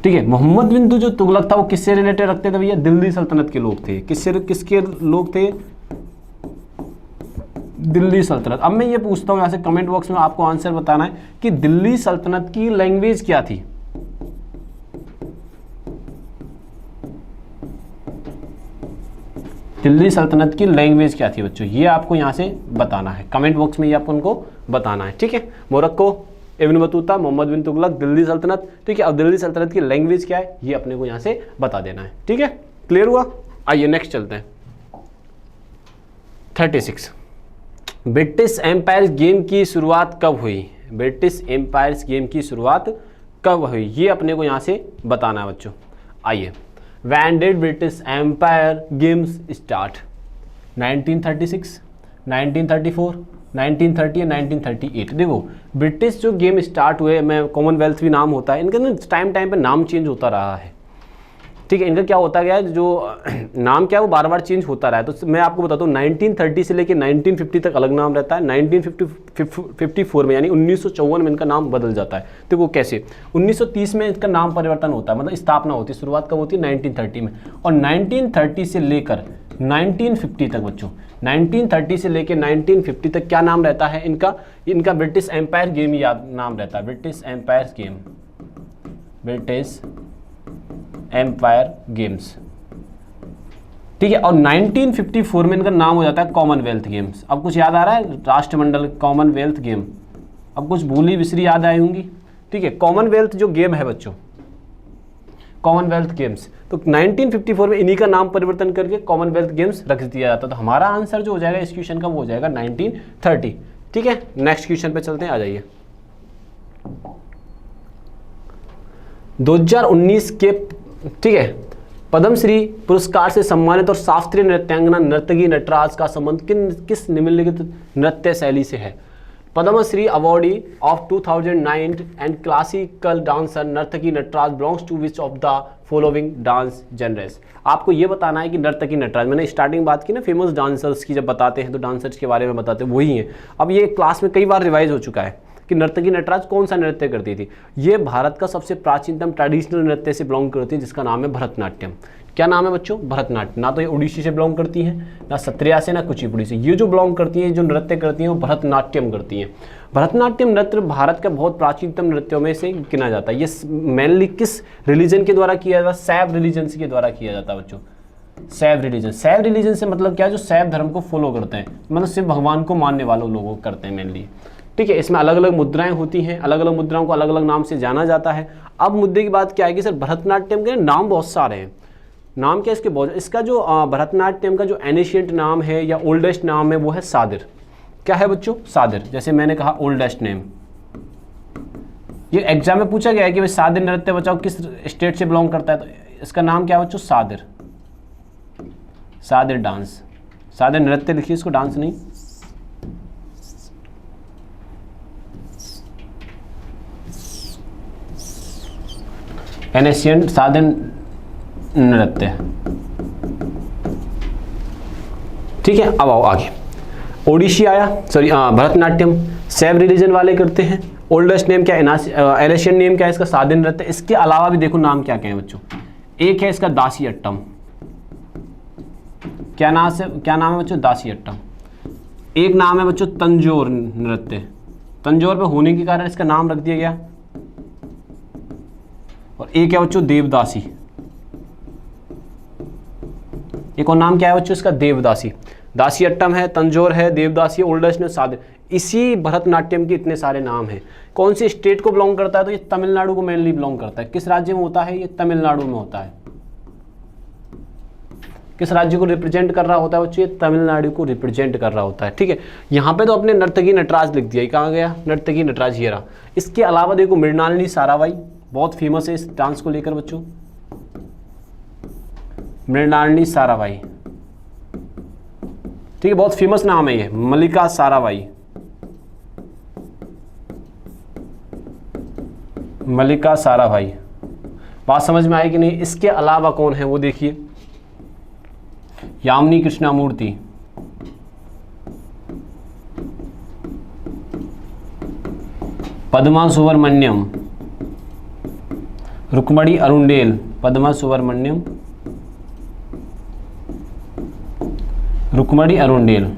ठीक है, मोहम्मद बिन जो तुगलक था वो किससे रिलेटेड रखते थे भैया? दिल्ली सल्तनत के लोग थे। किसके लोग थे? दिल्ली सल्तनत। अब मैं ये पूछता हूँ यहाँ से कमेंट बॉक्स में आपको आंसर बताना है कि दिल्ली सल्तनत की लैंग्वेज क्या थी? दिल्ली सल्तनत की लैंग्वेज क्या थी बच्चों? ये आपको यहाँ से बताना है, कमेंट बॉक्स में ये आपको उनको बताना है। ठीक है, मोरक्को, इब्न बतूता, मोहम्मद बिन तुगलक, दिल्ली सल्तनत। ठीक है, अब दिल्ली सल्तनत की लैंग्वेज क्या है ये अपने को यहाँ से बता देना है। ठीक है, क्लियर हुआ? आइए नेक्स्ट चलते हैं। 36, ब्रिटिश एम्पायर गेम की शुरुआत कब हुई? ब्रिटिश एम्पायर गेम की शुरुआत कब हुई ये अपने को यहाँ से बताना है बच्चों। आइए, When did British Empire Games start? 1936, 1934, 1930 या 1938। देखो ब्रिटिश जो गेम स्टार्ट हुए, मैं कॉमनवेल्थ भी नाम होता है इनका ना, टाइम पे नाम चेंज होता रहा है। ठीक है, इनका क्या होता गया है, जो नाम क्या है वो बार बार चेंज होता रहा है। तो मैं आपको बताता हूँ 1930 से लेकर 1950 तक अलग नाम रहता है, 1954 में यानी 1954 में इनका नाम बदल जाता है। तो वो कैसे? 1930 में इसका नाम परिवर्तन होता है, मतलब स्थापना होती है। शुरुआत कब होती है? 1930 में। और 1930 से लेकर 1950 तक बच्चों, 1930 से लेकर 1950 तक क्या नाम रहता है इनका? इनका ब्रिटिश एम्पायर गेम याद नाम रहता है, British empire game, British empire games. ठीक है, और 1954 में इनका नाम हो जाता है कॉमनवेल्थ गेम्स। अब कुछ याद आ रहा है? राष्ट्रमंडल कॉमनवेल्थ गेम। अब कुछ भूली बिसरी याद आई होंगी। ठीक है, कॉमनवेल्थ जो गेम है बच्चों, कॉमनवेल्थ गेम्स, तो 1954 में इन्हीं का नाम परिवर्तन करके कॉमनवेल्थ गेम्स रख दिया जाता। तो हमारा आंसर जो हो जाएगा इस क्वेश्चन का वो हो जाएगा 1930। ठीक है, नेक्स्ट क्वेश्चन पे चलते हैं, आ जाइए। 2019 के, ठीक है, पद्मश्री पुरस्कार से सम्मानित और शास्त्रीय नृत्यांगना नर्तकी नटराज का संबंध किस निम्नलिखित नृत्य शैली से है? Padmashri awardee of 2009 and classical dancer Narthaki Nataraj belongs to which of the following dance genres? आपको ये बताना है कि नर्तकी नटराज, मैंने स्टार्टिंग बात की ना फेमस डांसर्स की, जब बताते हैं तो डांसर्स के बारे में बताते हैं, वही है। अब ये क्लास में कई बार रिवाइज हो चुका है कि नर्तकी नटराज कौन सा नृत्य करती थी। ये भारत का सबसे प्राचीनतम ट्रेडिशनल नृत्य से बिलोंग करती है जिसका नाम है भरतनाट्यम। क्या नाम है बच्चों? भरतनाट्यम। ना तो ये उड़ीसी से बिलोंग करती हैं, ना सत्रिया से, ना कुचिपुड़ी से। ये जो बिलोंग करती हैं, जो नृत्य करती हैं, वो भरतनाट्यम करती हैं। भरतनाट्यम नृत्य भारत का बहुत प्राचीनतम नृत्यों में से गिना जाता है। ये मेनली किस रिलीजन के द्वारा किया जाता है? शैव रिलीजन के द्वारा किया जाता है बच्चों, शैव रिलीजन। शैव रिलीजन से मतलब क्या है? जो शैव धर्म को फॉलो करते हैं, मतलब सिर्फ भगवान को मानने वाले लोग करते हैं मेनली। ठीक है, इसमें अलग अलग मुद्राएं होती हैं, अलग अलग मुद्राओं को अलग अलग नाम से जाना जाता है। अब मुद्दे की बात क्या है कि सर भरतनाट्यम के नाम बहुत सारे हैं। नाम क्या इसके? बहुत। इसका जो भरतनाट्यम का जो एनिशिएंट नाम है या ओल्डेस्ट नाम है वो है सादिर। क्या है बच्चों? सादिर। जैसे मैंने कहा ओल्डेस्ट नेम, ये एग्जाम में पूछा गया है कि भाई सादिर नृत्य बचाओ किस स्टेट से बिलोंग करता है, तो इसका नाम क्या है बच्चों? सादिर। सादिर डांस, सादिर नृत्य लिखिए इसको, डांस नहीं। एनिशिएंट सादिर नृत्य। ठीक है, अब आओ आगे। ओडिसी आया, सॉरी भरतनाट्यम शैव रिलीजन वाले करते हैं। ओल्डेस्ट नेम क्या है? एनिशिएंट नेम क्या है इसका? सादिर नृत्य। इसके अलावा भी देखो नाम क्या क्या है बच्चों। एक है इसका दासी अट्टम। क्या नाम है बच्चों? दासी अट्टम। एक नाम है बच्चों तंजोर नृत्य। तंजोर पे होने के कारण इसका नाम रख दिया गया। और एक है बच्चों देवदासी। एक और नाम क्या है बच्चों इसका? देवदासी। दासी अट्टम है, तंजोर है, देवदासी, ओल्डेस्ट ने सादिर। इसी भरतनाट्यम के इतने सारे नाम हैं। कौन सी स्टेट को बिलोंग करता है? तो ये तमिलनाडु को मेनली बिलोंग करता है। किस राज्य में होता है? ये तमिलनाडु में होता है। किस राज्य को रिप्रेजेंट कर रहा होता है बच्चों? ये तमिलनाडु को रिप्रेजेंट कर रहा होता है। ठीक है, यहाँ पे तो अपने नर्तकी नटराज लिख दिया। कहाँ गया नर्तकी नटराज? ये रहा। इसके अलावा देखो मृणालिनी साराभाई बहुत फेमस है इस डांस को लेकर बच्चों। मृणालिनी साराभाई, ठीक है, बहुत फेमस नाम है ये। मल्लिका साराभाई, मल्लिका साराभाई। बात समझ में आई कि नहीं? इसके अलावा कौन है वो देखिए। Yamini Krishnamurthy, Padma Subrahmanyam, Rukmini Arundale, Padma Subrahmanyam, Rukmini Arundale.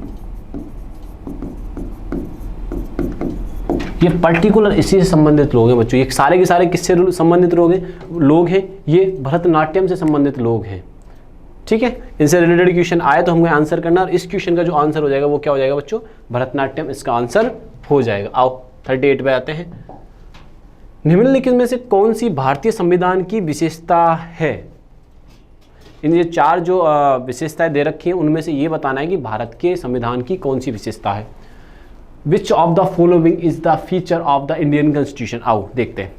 ये पर्टिकुलर इसी से संबंधित लोग हैं बच्चों, ये सारे के सारे किससे संबंधित लोग हैं, ये भरतनाट्यम से संबंधित लोग हैं। ठीक है, इनसे रिलेटेड क्वेश्चन आए तो हमको आंसर करना, और इस क्वेश्चन का जो आंसर हो जाएगा वो क्या हो जाएगा बच्चों, भरतनाट्यम इसका आंसर हो जाएगा। आओ 38 पे आते हैं। निम्नलिखित में से कौन सी भारतीय संविधान की विशेषता है? इन ये चार जो विशेषताएं दे रखी हैं उनमें से ये बताना है कि भारत के संविधान की कौन सी विशेषता है। विच of the following is the feature of the Indian constitution? आओ देखते हैं।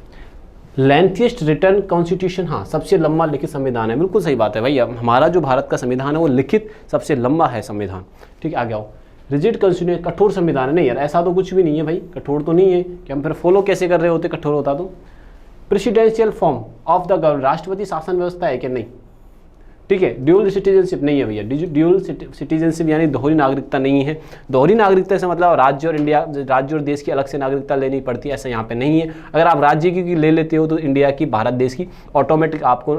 लेंथीएस्ट रिटन कॉन्स्टिट्यूशन, हाँ सबसे लंबा लिखित संविधान है, बिल्कुल सही बात है भाई। हमारा जो भारत का संविधान है वो लिखित सबसे लंबा है संविधान। ठीक है, आगे आओ। रिजिड कॉन्स्टिट्यूशन, कठोर संविधान है। नहीं यार, ऐसा तो कुछ भी नहीं है भाई, कठोर तो नहीं है कि हम फिर फॉलो कैसे कर रहे होते कठोर होता तो। Presidential form of the government, राष्ट्रपति शासन व्यवस्था है कि नहीं? ठीक है, ड्यूल सिटीजनशिप नहीं है भैया, ड्यूल सिटीजनशिप यानी दोहरी नागरिकता नहीं है। दोहरी नागरिकता से मतलब राज्य और देश की अलग से नागरिकता लेनी पड़ती है, ऐसा यहाँ पे नहीं है। अगर आप राज्य की ले लेते हो तो इंडिया की, भारत देश की ऑटोमेटिक आपको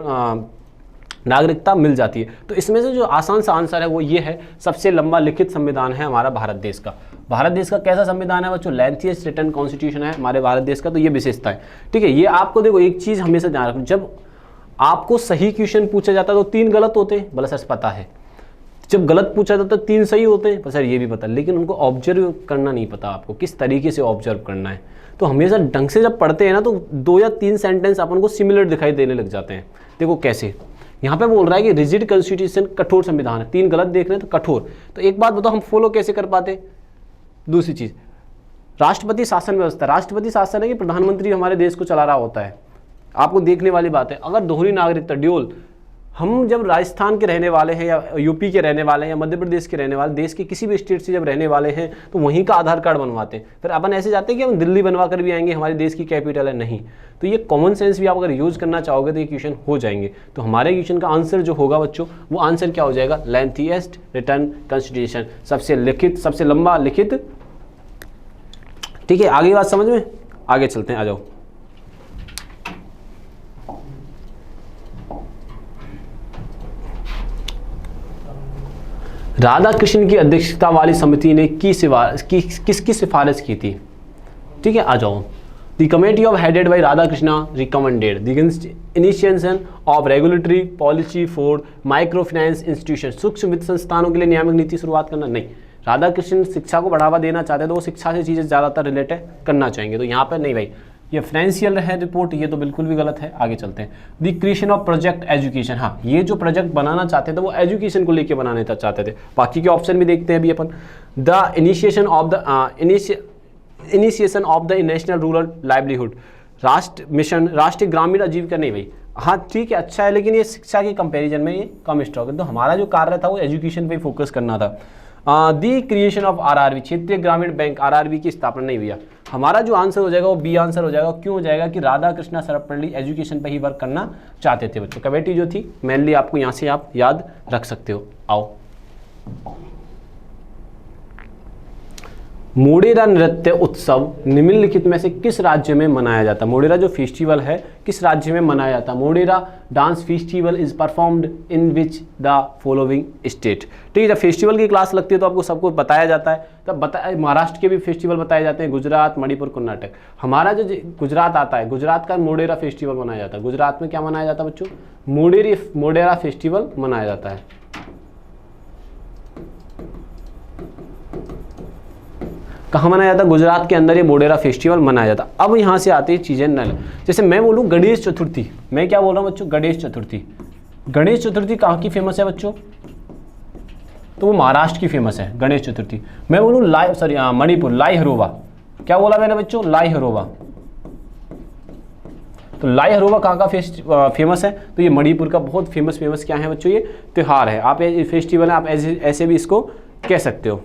नागरिकता मिल जाती है। तो इसमें से जो आसान सा आंसर है वो ये है, सबसे लंबा लिखित संविधान है हमारा भारत देश का। भारत देश का कैसा संविधान है बच्चों? लेंथीएस्ट रिटन कॉन्स्टिट्यूशन है हमारे भारत देश का, तो ये विशेषता है। ठीक है, ये आपको देखो एक चीज़ हमेशा ध्यान रखना, जब आपको सही क्वेश्चन पूछा जाता है तो 3 गलत होते हैं, बोला सर पता है। जब गलत पूछा जाता है 3 सही होते हैं, सर ये भी पता, लेकिन उनको ऑब्जर्व करना नहीं पता आपको, किस तरीके से ऑब्जर्व करना है। तो हमेशा ढंग से जब पढ़ते हैं ना तो 2 या 3 सेंटेंस अपन को सिमिलर दिखाई देने लग जाते हैं। देखो कैसे, यहाँ पे बोल रहा है कि रिजिड कॉन्स्टिट्यूशन कठोर संविधान है, 3 गलत देख रहे हैं तो कठोर। तो एक बात बताओ, हम फॉलो कैसे कर पाते? दूसरी चीज़, राष्ट्रपति शासन व्यवस्था, राष्ट्रपति शासन है कि प्रधानमंत्री हमारे देश को चला रहा होता है, आपको देखने वाली बात है। अगर दोहरी नागरिकता ड्यूल, हम जब राजस्थान के रहने वाले हैं या यूपी के रहने वाले हैं या मध्य प्रदेश के रहने वाले, देश के किसी भी स्टेट से जब रहने वाले हैं तो वहीं का आधार कार्ड बनवाते हैं। फिर अपन ऐसे जाते हैं कि हम दिल्ली बनवा कर भी आएंगे, हमारे देश की कैपिटल है, नहीं। तो ये कॉमन सेंस भी आप अगर यूज़ करना चाहोगे तो ये क्वेश्चन हो जाएंगे। तो हमारे क्वेश्चन का आंसर जो होगा बच्चों, वो आंसर क्या हो जाएगा? लेंथीएस्ट रिटन कॉन्स्टिट्यूशन, सबसे लिखित, सबसे लंबा लिखित। ठीक है, आगे बात समझ में, आगे चलते हैं, आ जाओ। राधा कृष्ण की अध्यक्षता वाली समिति ने किसकी सिफारिश की थी? ठीक है, आ जाओ। The committee of headed by Radha Krishna recommended the initiation of regulatory policy for micro finance institution, सूक्ष्म वित्त संस्थानों के लिए नियामक नीति शुरुआत करना। नहीं, राधा कृष्ण शिक्षा को बढ़ावा देना चाहते हैं तो वो शिक्षा से चीज़ें ज़्यादातर रिलेटेड करना चाहेंगे, तो यहाँ पर नहीं भाई, ये फाइनेंशियल है रिपोर्ट, ये तो बिल्कुल भी गलत है। आगे चलते हैं। The creation of project education, हाँ ये जो प्रोजेक्ट बनाना चाहते थे वो एजुकेशन को लेके बनाने चाहते थे। बाकी के ऑप्शन भी देखते हैं अभी अपन। The initiation of the national rural livelihood, राष्ट्र मिशन, राष्ट्रीय ग्रामीण आजीविका। नहीं भाई, हाँ ठीक है अच्छा है, लेकिन ये शिक्षा के कंपैरिजन में ये कम स्ट्रॉक है। तो हमारा जो कार्य था वो एजुकेशन पे फोकस करना था। दी क्रिएशन ऑफ आरआरबी, क्षेत्रीय ग्रामीण बैंक, आरआरबी की स्थापना। नहीं भैया, हमारा जो आंसर हो जाएगा वो बी आंसर हो जाएगा। क्यों हो जाएगा? कि राधा कृष्णा सर्वपल्ली एजुकेशन पे ही वर्क करना चाहते थे बच्चों। कमेटी जो थी मेनली आपको यहाँ से आप याद रख सकते हो। आओ, मोढेरा नृत्य उत्सव निम्नलिखित में से किस राज्य में मनाया जाता है? मोढेरा जो फेस्टिवल है किस राज्य में मनाया जाता है? Modhera dance festival is performed in which the following state. ठीक है, जब फेस्टिवल की क्लास लगती है तो आपको सबको बताया जाता है, तब महाराष्ट्र के भी फेस्टिवल बताए जाते हैं, गुजरात, मणिपुर, कर्नाटक। हमारा जो गुजरात आता है, गुजरात का मोढेरा फेस्टिवल मनाया जाता है। गुजरात में क्या मनाया जाता है बच्चों? मोढेरा फेस्टिवल मनाया जाता है। कहाँ मनाया जाता है? गुजरात के अंदर ये मोढेरा फेस्टिवल मनाया जाता है। अब यहाँ से आती है चीज़ें नल, जैसे मैं बोलूँ गणेश चतुर्थी, मैं क्या बोल रहा हूँ बच्चों? गणेश चतुर्थी। गणेश चतुर्थी कहाँ की फेमस है बच्चों? तो वो महाराष्ट्र की फेमस है गणेश चतुर्थी। मैं बोलूँ मणिपुर, लाई हरोबा। क्या बोला मैंने बच्चों? लाई हरोबा। तो लाई हरोबा कहाँ का फेमस है? तो ये मणिपुर का बहुत फेमस क्या है बच्चों? ये त्यौहार है, आप फेस्टिवल है, आप ऐसे भी इसको कह सकते हो।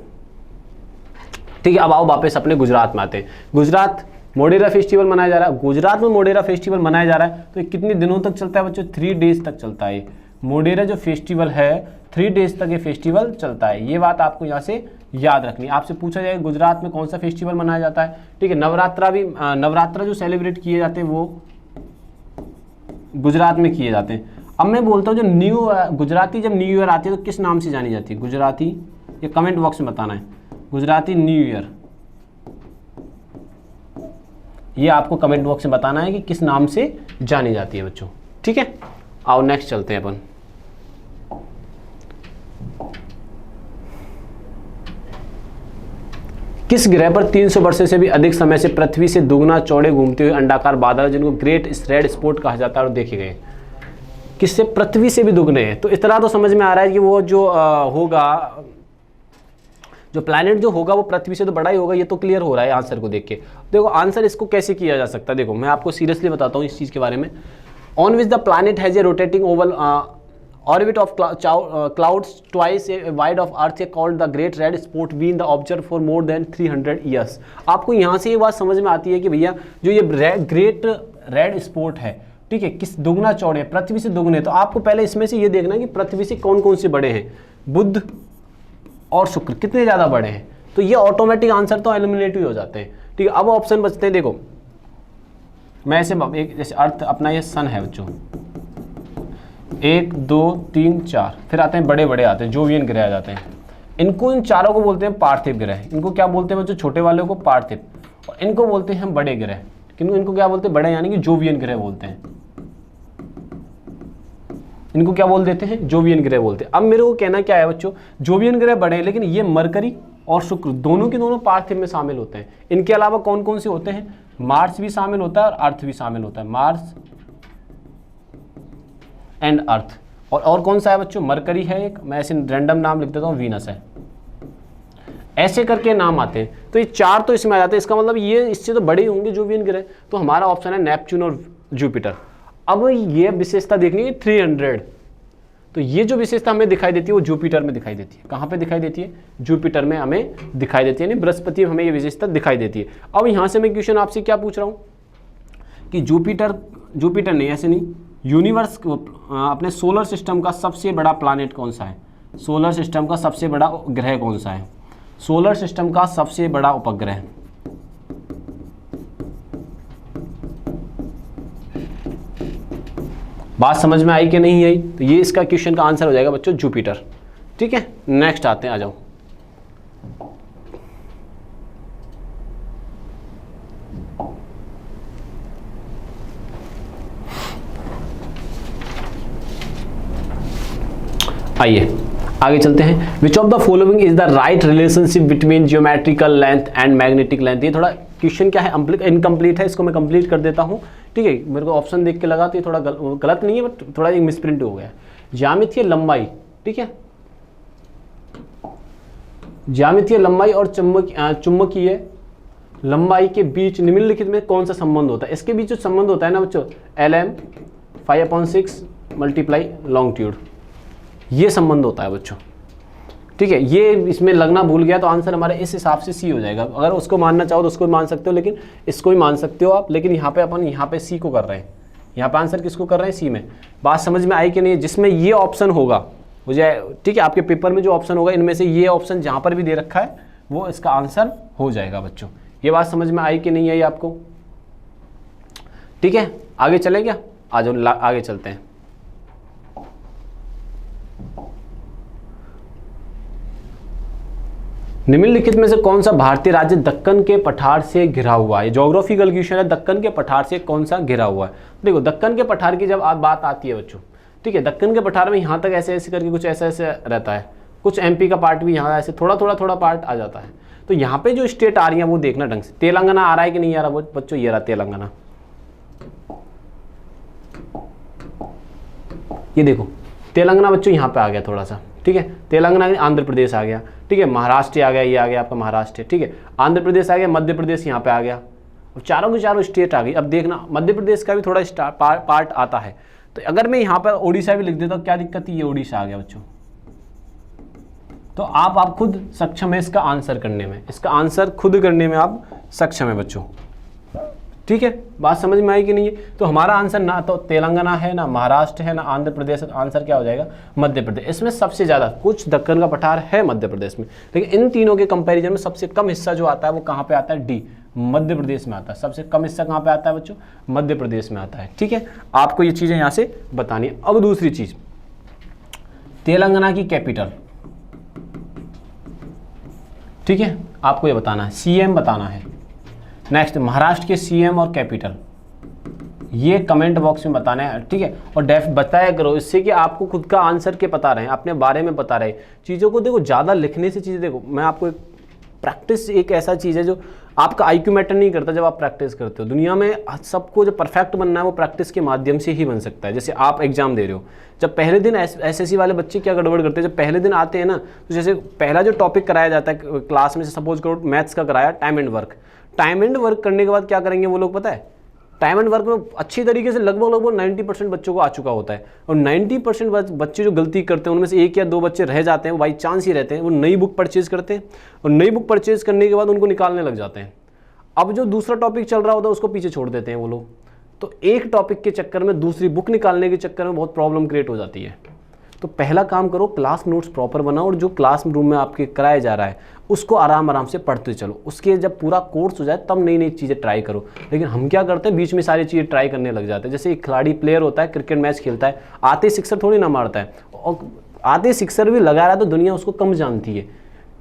ठीक है, अब आओ वापस अपने गुजरात में आते हैं। गुजरात मोढेरा फेस्टिवल मनाया जा रहा है। गुजरात में मोढेरा फेस्टिवल मनाया जा रहा है तो ये कितने दिनों तक चलता है बच्चों? 3 डेज तक चलता है। मोढेरा जो फेस्टिवल है 3 डेज तक ये फेस्टिवल चलता है। ये बात आपको यहाँ से याद रखनी है। आपसे पूछा जाएगा गुजरात में कौन सा फेस्टिवल मनाया जाता है, ठीक है। नवरात्रा जो सेलिब्रेट किए जाते हैं वो गुजरात में किए जाते हैं। अब मैं बोलता हूँ जो गुजराती जब न्यू ईयर आती है तो किस नाम से जानी जाती है गुजराती, ये कमेंट बॉक्स में बताना है। गुजराती न्यू ईयर, ये आपको कमेंट बॉक्स में बताना है कि किस नाम से जानी जाती है बच्चों, ठीक है। आओ नेक्स्ट चलते हैं अपन। किस ग्रह पर 300 वर्षों से भी अधिक समय से पृथ्वी से दुगना चौड़े घूमते हुए अंडाकार बादल जिनको ग्रेट रेड स्पॉट कहा जाता है और देखे गए? किससे? पृथ्वी से भी दुगने हैं। तो इतना तो समझ में आ रहा है कि वो जो होगा, जो प्लैनेट जो होगा वो पृथ्वी से तो बड़ा ही होगा। ये तो क्लियर हो रहा है आंसर को देख के। देखो आंसर इसको कैसे किया जा सकता है, देखो मैं आपको सीरियसली बताता हूँ इस चीज़ के बारे में। On which the planet has a rotating Oval orbit of clouds twice wide of earth called the great red spot been the observed for more than 300 years। आपको यहाँ से ये बात समझ में आती है कि भैया जो ये ग्रेट रेड स्पॉट है, ठीक है, किस दुगना चौड़े, पृथ्वी से दुगने। तो आपको पहले इसमें से ये देखना है कि पृथ्वी से कौन कौन से बड़े हैं। बुध और शुक्र कितने ज़्यादा बड़े हैं, तो ये ऑटोमेटिक आंसर तो एलिमिनेट ही हो जाते हैं, ठीक है। अब ऑप्शन बचते हैं, देखो मैं ऐसे एक जैसे अर्थ अपना ये सन है बच्चों, 1 2 3 4, फिर आते हैं बड़े बड़े आते हैं, जोवियन ग्रह आ जाते हैं। इनको इन चारों को बोलते हैं पार्थिव ग्रह। इनको क्या बोलते हैं बच्चों? छोटे वाले को पार्थिव, और इनको बोलते हैं हम बड़े ग्रह। किनको? इनको क्या बोलते हैं? बड़े, यानी कि जोवियन ग्रह बोलते हैं। इनको क्या बोल देते हैं? जोवियन ग्रह बोलते हैं। अब मेरे को कहना क्या है बच्चों, जोवियन ग्रह बड़े हैं, लेकिन ये मरकरी और शुक्र दोनों के दोनों पार्थिव में शामिल होते हैं। इनके अलावा कौन कौन से होते हैं? मार्स भी शामिल होता है और अर्थ भी शामिल होता है। Mars and earth. और कौन सा है बच्चों? मरकरी है एक, मैं ऐसे रैंडम नाम लिख देता हूँ, वीनस है। ऐसे करके नाम आते हैं। तो ये 4 तो इसमें आ जाते हैं। इसका मतलब ये इससे तो बड़े ही होंगे जोवियन ग्रह। तो हमारा ऑप्शन है नेपच्यून और जुपिटर। अब ये विशेषता देखनी है 300, तो ये जो विशेषता हमें दिखाई देती है वो जुपिटर में दिखाई देती है। कहाँ पे दिखाई देती है? जुपिटर में हमें दिखाई देती है, यानी बृहस्पति में हमें ये विशेषता दिखाई देती है। अब यहाँ से मैं क्वेश्चन आपसे क्या पूछ रहा हूँ कि जुपिटर नहीं, ऐसे नहीं, यूनिवर्स अपने सोलर सिस्टम का सबसे बड़ा प्लैनेट कौन सा है? सोलर सिस्टम का सबसे बड़ा ग्रह कौन सा है? सोलर सिस्टम का सबसे बड़ा उपग्रह। बात समझ में आई कि नहीं आई? तो ये इसका क्वेश्चन का आंसर हो जाएगा बच्चों जुपिटर, ठीक है। नेक्स्ट आते हैं, आ जाओ। आइए आगे चलते हैं। विच of the following is the right relationship between geometrical length and magnetic length. ये थोड़ा क्वेश्चन क्या है, इनकम्प्लीट है, इसको मैं कंप्लीट कर देता हूँ, ठीक है। मेरे को ऑप्शन देख के लगा तो ये थोड़ा गलत नहीं है, बट थोड़ा एक मिसप्रिंट हो गया। ज्यामितीय लंबाई, ठीक है, ज्यामितीय लंबाई और चुंबकीय लंबाई के बीच निम्नलिखित में कौन सा संबंध होता है? इसके बीच जो संबंध होता है ना बच्चों, LM 5/6 मल्टीप्लाई लॉन्गिट्यूड, ये संबंध होता है बच्चों, ठीक है। ये इसमें लगना भूल गया तो आंसर हमारा इस हिसाब से सी हो जाएगा। अगर उसको मानना चाहो तो उसको भी मान सकते हो, लेकिन इसको भी मान सकते हो आप। लेकिन यहाँ पे अपन यहाँ पे सी को कर रहे हैं, यहाँ पे आंसर किसको कर रहे हैं? सी में। बात समझ में आई कि नहीं? जिसमें ये ऑप्शन होगा मुझे, ठीक है, आपके पेपर में जो ऑप्शन होगा इनमें से ये ऑप्शन जहाँ पर भी दे रखा है वो इसका आंसर हो जाएगा बच्चों। ये बात समझ में आई कि नहीं आई आपको? ठीक है, आगे चले क्या? आ जाओ आगे चलते हैं। निम्नलिखित में से कौन सा भारतीय राज्य दक्कन के पठार से घिरा हुआ है? ज्योग्राफिकल क्वेश्चन है। दक्कन के पठार से कौन सा घिरा हुआ है? देखो दक्कन के पठार की जब बात आती है बच्चों, ठीक है, दक्कन के पठार में यहाँ तक ऐसे ऐसे करके कुछ ऐसा ऐसे रहता है, कुछ MP का पार्ट भी यहाँ ऐसे थोड़ा पार्ट आ जाता है। तो यहाँ पे जो स्टेट आ रही है वो देखना ढंग से। तेलंगाना आ रहा है कि नहीं आ रहा बच्चों? ये रहा तेलंगाना, ये देखो तेलंगाना बच्चों यहाँ पे आ गया थोड़ा सा, ठीक है। तेलंगाना, आंध्र प्रदेश आ गया, ठीक है, महाराष्ट्र आ गया, ये आ गया आपका महाराष्ट्र, ठीक है, आंध्र प्रदेश आ गया, मध्य प्रदेश यहाँ पे आ गया। अब चारों की चारों स्टेट आ गई। अब देखना मध्य प्रदेश का भी थोड़ा पार्ट आता है। तो अगर मैं यहाँ पर उड़ीसा भी लिख देता हूँ, क्या दिक्कत है? ये उड़ीसा आ गया बच्चों। तो आप खुद सक्षम है इसका आंसर करने में, इसका आंसर खुद करने में आप सक्षम है बच्चों, ठीक है, बात समझ में आई कि नहीं है? तो हमारा आंसर ना तो तेलंगाना है, ना महाराष्ट्र है, ना आंध्र प्रदेश है, तो आंसर क्या हो जाएगा? मध्य प्रदेश। इसमें सबसे ज़्यादा कुछ दक्कन का पठार है मध्य प्रदेश में, लेकिन इन तीनों के कंपैरिजन में सबसे कम हिस्सा जो आता है वो कहाँ पे आता है? डी, मध्य प्रदेश में आता है। सबसे कम हिस्सा कहाँ पे आता है बच्चों? मध्य प्रदेश में आता है। ठीक है, आपको ये चीज़ें यहाँ से बतानी है। अब दूसरी चीज़, तेलंगाना की कैपिटल, ठीक है, आपको ये बताना है, सीएम बताना है। नेक्स्ट, महाराष्ट्र के सीएम और कैपिटल, ये कमेंट बॉक्स में बताना है। ठीक है, और डेफ बताया करो, इससे कि आपको खुद का आंसर के पता रहे, अपने बारे में बता रहे। चीज़ों को देखो, ज़्यादा लिखने से चीज़ें, देखो मैं आपको एक प्रैक्टिस एक ऐसा चीज़ है जो आपका आईक्यू मैटर नहीं करता जब आप प्रैक्टिस करते हो। दुनिया में सबको जो परफेक्ट बनना है वो प्रैक्टिस के माध्यम से ही बन सकता है। जैसे आप एग्जाम दे रहे हो, जब पहले दिन एसएससी वाले बच्चे क्या गड़बड़ करते हैं, जब पहले दिन आते हैं ना, तो जैसे पहला जो टॉपिक कराया जाता है क्लास में, सपोज करो मैथ्स का कराया, time and work. Time and work करने के बाद क्या करेंगे वो लोग, पता है? टाइम एंड वर्क में अच्छी तरीके से लगभग 90% बच्चों को आ चुका होता है, और 90% बच्चे जो गलती करते हैं उनमें से 1 या 2 बच्चे रह जाते हैं, वो बाई चांस ही रहते हैं। वो नई बुक परचेज करते हैं, और नई बुक परचेज करने के बाद उनको निकालने लग जाते हैं। अब जो दूसरा टॉपिक चल रहा होता है उसको पीछे छोड़ देते हैं वो लोग। तो एक टॉपिक के चक्कर में, दूसरी बुक निकालने के चक्कर में बहुत प्रॉब्लम क्रिएट हो जाती है। तो पहला काम करो, क्लास नोट्स प्रॉपर बनाओ, और जो क्लास रूम में आपके कराया जा रहा है उसको आराम आराम से पढ़ते चलो। उसके जब पूरा कोर्स हो जाए तब नई नई चीज़ें ट्राई करो। लेकिन हम क्या करते हैं, बीच में सारी चीज़ें ट्राई करने लग जाते हैं। जैसे एक खिलाड़ी प्लेयर होता है, क्रिकेट मैच खेलता है, आते सिक्सर थोड़ी ना मारता है, और आते सिक्सर भी लगा रहा है तो दुनिया उसको कम जानती है।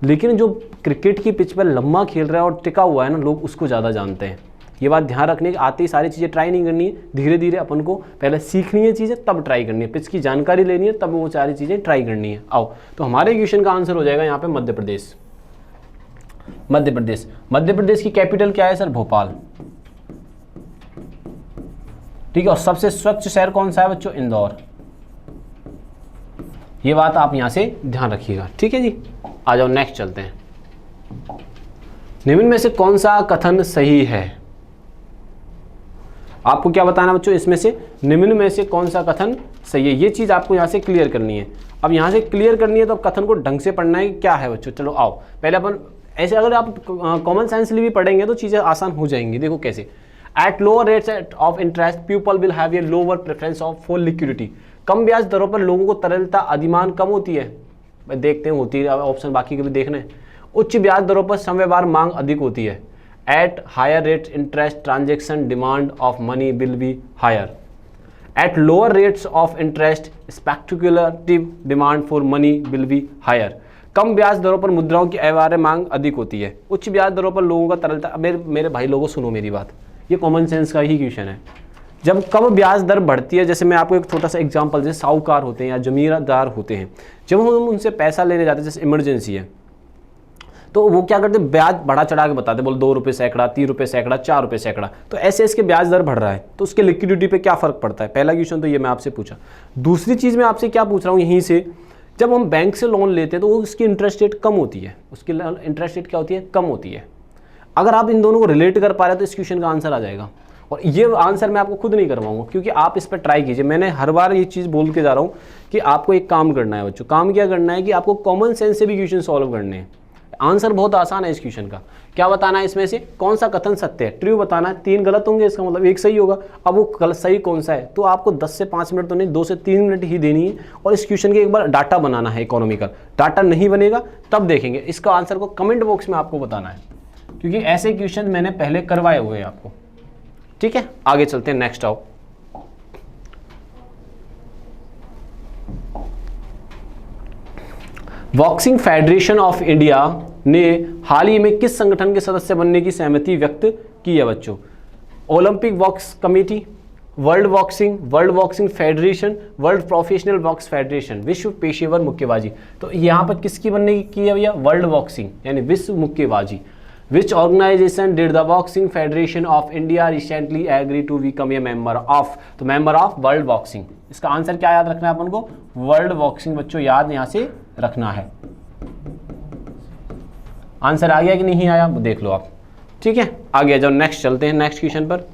लेकिन जो क्रिकेट की पिच पर लम्बा खेल रहा है और टिका हुआ है ना, लोग उसको ज़्यादा जानते हैं। ये बात ध्यान रखने की, आते ही सारी चीज़ें ट्राई नहीं करनी है। धीरे धीरे अपन को पहले सीखनी है चीज़ें, तब ट्राई करनी है। पिच की जानकारी लेनी है, तब वो सारी चीज़ें ट्राई करनी है। आओ, तो हमारे क्वेश्चन का आंसर हो जाएगा यहाँ पे मध्य प्रदेश। मध्य प्रदेश, मध्य प्रदेश की कैपिटल क्या है सर? भोपाल। ठीक है, और सबसे स्वच्छ शहर कौन सा है बच्चों? इंदौर। ये बात आप यहां से ध्यान रखिएगा। ठीक है जी, आ जाओ नेक्स्ट चलते हैं। निम्न में से कौन सा कथन सही है? आपको क्या बताना बच्चों, इसमें से निम्न में से कौन सा कथन सही है? ये चीज आपको यहां से क्लियर करनी है। अब यहां से क्लियर करनी है तो कथन को ढंग से पढ़ना है। क्या है बच्चों? चलो आओ, पहले अपन ऐसे, अगर आप कॉमन सेंस भी पढ़ेंगे तो चीजें आसान हो जाएंगी। देखो कैसे, at lower rates of interest people will have a lower preference of for liquidity. कम ब्याज दरों पर लोगों को तरलता अधिमान कम होती है। देखते हैं होती है, ऑप्शन बाकी के भी देखना है। उच्च ब्याज दरों पर समव्यवहार मांग अधिक होती है। At higher rate interest transaction demand of money will be higher. At lower rates of interest speculative demand for money will be higher. कम ब्याज दरों पर मुद्राओं की व्यवहार्य मांग अधिक होती है। उच्च ब्याज दरों पर लोगों का तरलता, मेरे भाई लोगों सुनो मेरी बात, ये कॉमन सेंस का ही क्वेश्चन है। जब कम ब्याज दर बढ़ती है, जैसे मैं आपको एक छोटा सा एग्जांपल, जैसे साहूकार होते हैं या जमींदार होते हैं, जब हम उनसे पैसा लेने जाते हैं, जैसे इमरजेंसी है, तो वो क्या करते हैं, ब्याज बढ़ा चढ़ा के बताते, बोल 2 रुपये सैकड़ा, 3 रुपये सैकड़ा, 4 रुपये सैकड़ा। तो ऐसे इसके ब्याज दर बढ़ रहा है, तो उसके लिक्विडिटी पे क्या फर्क पड़ता है? पहला क्वेश्चन तो ये मैं आपसे पूछा। दूसरी चीज़ मैं आपसे क्या पूछ रहा हूँ, यहीं से जब हम बैंक से लोन लेते हैं तो उसकी इंटरेस्ट रेट कम होती है। उसकी इंटरेस्ट रेट क्या होती है? कम होती है। अगर आप इन दोनों को रिलेट कर पा रहे हैं तो इस क्वेश्चन का आंसर आ जाएगा। और ये आंसर मैं आपको खुद नहीं करवाऊंगा, क्योंकि आप इस पर ट्राई कीजिए। मैंने हर बार ये चीज़ बोल के जा रहा हूँ कि आपको एक काम करना है बच्चों। काम क्या करना है कि आपको कॉमन सेंस से भी क्वेश्चन सॉल्व करने हैं। आंसर बहुत आसान है इस क्वेश्चन का। क्या बताना है इसमें से कौन सा कथन सत्य है? ट्रू बताना है। 3 गलत होंगे, इसका मतलब 1 सही होगा। अब वो सही कौन सा है, तो आपको 10 से 5 मिनट तो नहीं, 2 से 3 मिनट ही देनी है। और इस क्वेश्चन के एक बार डाटा बनाना है, इकोनॉमिकल डाटा नहीं बनेगा तब देखेंगे। इसका आंसर को कमेंट बॉक्स में आपको बताना है, क्योंकि ऐसे क्वेश्चन मैंने पहले करवाए हुए हैं आपको। ठीक है, आगे चलते हैं, नेक्स्ट आओ। बॉक्सिंग फेडरेशन ऑफ इंडिया ने हाल ही में किस संगठन के सदस्य बनने की सहमति व्यक्त की है बच्चों? Olympic box committee, world boxing federation, world professional box federation, विश्व पेशेवर मुक्केबाजी। तो यहाँ पर किसकी बनने की है भैया? वर्ल्ड बॉक्सिंग यानी विश्व मुक्केबाजी। Which organization did the Boxing Federation of India recently agree to become a member of? तो member of World Boxing। इसका आंसर क्या याद रखना है अपन को? वर्ल्ड बॉक्सिंग बच्चों याद यहाँ से रखना है। आंसर आ गया कि नहीं आया देख लो आप। ठीक है, आगे जाओ, नेक्स्ट चलते हैं, नेक्स्ट क्वेश्चन पर।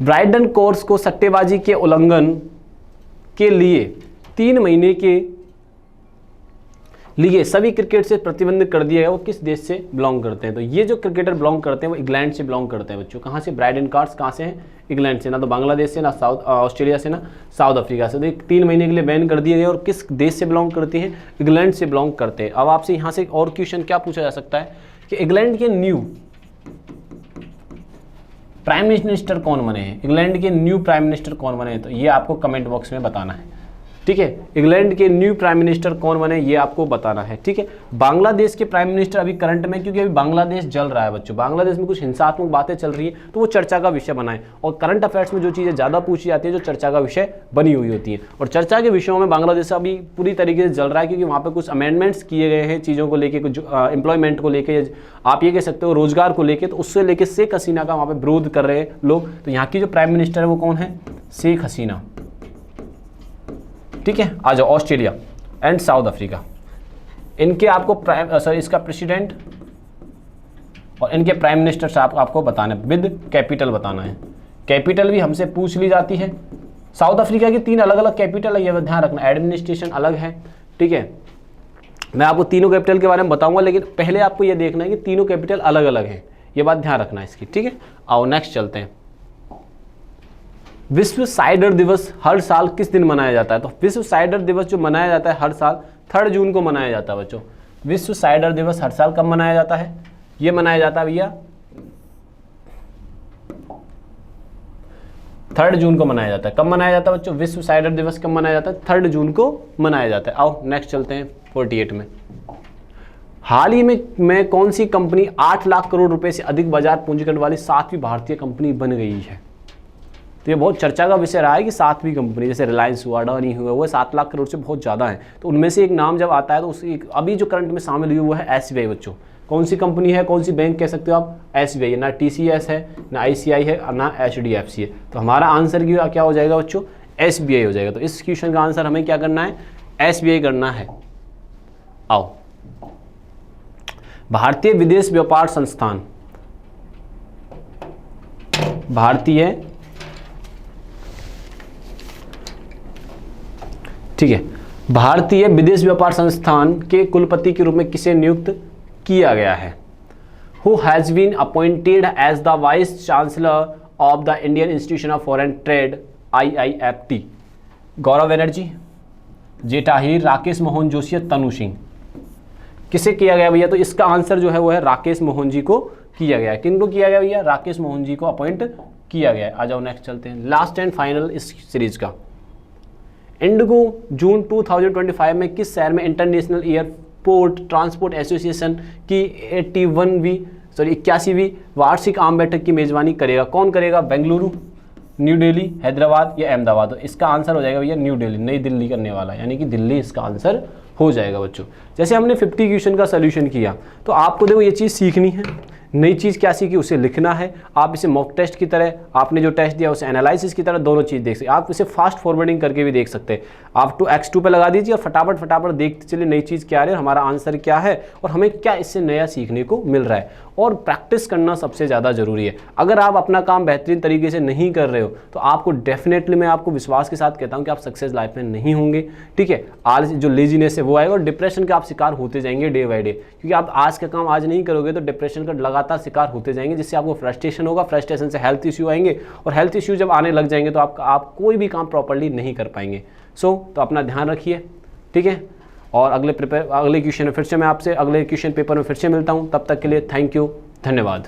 ब्राइडन कोर्स को सट्टेबाजी के उल्लंघन के लिए 3 महीने के लिए सभी क्रिकेट से प्रतिबंध कर दिया गया, वो किस देश से बिलोंग करते हैं? तो ये जो क्रिकेटर बिलोंग करते हैं वो इंग्लैंड से बिलोंग करते हैं बच्चों। कहाँ से? ब्राइडन कार्ड्स कहाँ से हैं? इंग्लैंड से, ना तो बांग्लादेश से, ना साउथ ऑस्ट्रेलिया से, ना साउथ अफ्रीका से। तो 3 महीने के लिए बैन कर दिए गए। और किस देश से बिलोंग करती हैं? इंग्लैंड से बिलोंग करते हैं। अब आपसे यहाँ से एक और क्वेश्चन क्या पूछा जा सकता है कि इंग्लैंड के न्यू प्राइम मिनिस्टर कौन बने हैं? इंग्लैंड के न्यू प्राइम मिनिस्टर कौन बने हैं? तो ये आपको कमेंट बॉक्स में बताना है, ठीक है। इंग्लैंड के न्यू प्राइम मिनिस्टर कौन बने ये आपको बताना है, ठीक है। बांग्लादेश के प्राइम मिनिस्टर अभी करंट में, क्योंकि अभी बांग्लादेश जल रहा है बच्चों, बांग्लादेश में कुछ हिंसात्मक बातें चल रही है, तो वो चर्चा का विषय बना है। और करंट अफेयर्स में जो चीज़ें ज़्यादा पूछी जाती है, जो चर्चा का विषय बनी हुई होती है, और चर्चा के विषयों में बांग्लादेश अभी पूरी तरीके से जल रहा है, क्योंकि वहाँ पर कुछ अमेंडमेंट्स किए गए हैं चीज़ों को लेकर, कुछ एम्प्लॉयमेंट को लेकर, आप ये कह सकते हो रोजगार को लेकर। तो उससे लेकर शेख हसीना का वहाँ पर विरोध कर रहे हैं लोग। तो यहाँ की जो प्राइम मिनिस्टर है वो कौन है? शेख हसीना, ठीक है। आ जाओ, ऑस्ट्रेलिया एंड साउथ अफ्रीका, इनके आपको इसका प्रेसिडेंट और इनके प्राइम मिनिस्टर से आपको बताना है, विद कैपिटल बताना है। कैपिटल भी हमसे पूछ ली जाती है। साउथ अफ्रीका की 3 अलग अलग कैपिटल है, ये ध्यान रखना, एडमिनिस्ट्रेशन अलग है, ठीक है। मैं आपको तीनों कैपिटल के बारे में बताऊंगा, लेकिन पहले आपको ये देखना है कि तीनों कैपिटल अलग अलग हैं, ये बात ध्यान रखना है इसकी, ठीक है। आओ नेक्स्ट चलते हैं। विश्व साइडर दिवस हर साल किस दिन मनाया जाता है? तो विश्व साइडर दिवस जो मनाया जाता है हर साल 3 जून को मनाया जाता है बच्चों। विश्व साइडर दिवस हर साल कब मनाया जाता है? ये मनाया जाता है भैया 3 जून को मनाया जाता है। कब मनाया जाता है बच्चों? विश्व साइडर दिवस कब मनाया जाता है? 3 जून को मनाया जाता है। आओ नेक्स्ट चलते हैं 48 में। हाल ही में कौन सी कंपनी 8 लाख करोड़ रुपए से अधिक बाजार पूंजीकरण वाली 7वीं भारतीय कंपनी बन गई है? तो ये बहुत चर्चा का विषय रहा है कि 7वीं कंपनी, जैसे रिलायंस हुआ, अडानी हुआ, वो 7 लाख करोड़ से बहुत ज़्यादा है। तो उनमें से एक नाम जब आता है तो उसकी अभी जो करंट में शामिल हुई वो है एसबीआई बच्चों। कौन सी कंपनी है, कौन सी बैंक कह सकते हो आप? एसबीआई। ना टीसीएस है, ना आईसीआई है, ना एचडीएफसी है। तो हमारा आंसर क्या हो जाएगा बच्चों? एसबीआई हो जाएगा। तो इस क्वेश्चन का आंसर हमें क्या करना है? एसबीआई करना है। आओ, भारतीय विदेश व्यापार संस्थान, भारतीय, ठीक है, भारतीय विदेश व्यापार संस्थान के कुलपति के रूप में किसे नियुक्त किया गया है? Who has been appointed as the vice chancellor of the Indian institution of foreign trade IIFT? Gaurav Banerjee, Jetha Heer, Rakesh Mohan Joshi या तनु सिंह? किसे किया गया भैया? तो इसका आंसर जो है वो है राकेश मोहन जी को किया गया है। किनको किया गया भैया? राकेश मोहन जी को अपॉइंट किया गया है। आ जाओ नेक्स्ट चलते हैं, लास्ट एंड फाइनल इस सीरीज का। इंडिगो जून 2025 में किस शहर में इंटरनेशनल एयरपोर्ट ट्रांसपोर्ट एसोसिएशन की 81वीं वार्षिक आम बैठक की मेजबानी करेगा? कौन करेगा? बेंगलुरु, न्यू दिल्ली, हैदराबाद या अहमदाबाद? तो इसका आंसर हो जाएगा भैया न्यू दिल्ली, नई दिल्ली करने वाला, यानी कि दिल्ली इसका आंसर हो जाएगा बच्चों। जैसे हमने 50 क्वेश्चन का सोल्यूशन किया, तो आपको देखो ये चीज़ सीखनी है। नई चीज़ क्या सीखी उसे लिखना है। आप इसे मॉक टेस्ट की तरह, आपने जो टेस्ट दिया उसे एनालिसिस की तरह, दोनों चीज़ देख सकते। आप इसे फास्ट फॉरवर्डिंग करके भी देख सकते हैं। आप x2 पे लगा दीजिए और फटाफट देखते चलिए नई चीज़ क्या है, हमारा आंसर क्या है और हमें क्या इससे नया सीखने को मिल रहा है। और प्रैक्टिस करना सबसे ज़्यादा ज़रूरी है। अगर आप अपना काम बेहतरीन तरीके से नहीं कर रहे हो तो आपको डेफिनेटली, मैं आपको विश्वास के साथ कहता हूँ कि आप सक्सेस लाइफ में नहीं होंगे, ठीक है। आज जो लेजीनेस है वो आएगा और डिप्रेशन का आप शिकार होते जाएंगे डे बाई डे, क्योंकि आप आज का काम आज नहीं करोगे तो डिप्रेशन का लगातार शिकार होते जाएंगे, जिससे आपको फ्रस्ट्रेशन होगा, फ्रस्ट्रेशन से हेल्थ इश्यू आएंगे और हेल्थ इश्यू जब आने लग जाएंगे तो आप कोई भी काम प्रॉपर्ली नहीं कर पाएंगे। तो अपना ध्यान रखिए, ठीक है। और अगले क्वेश्चन में फिर से मैं आपसे अगले क्वेश्चन पेपर में फिर से मिलता हूँ। तब तक के लिए थैंक यू, धन्यवाद।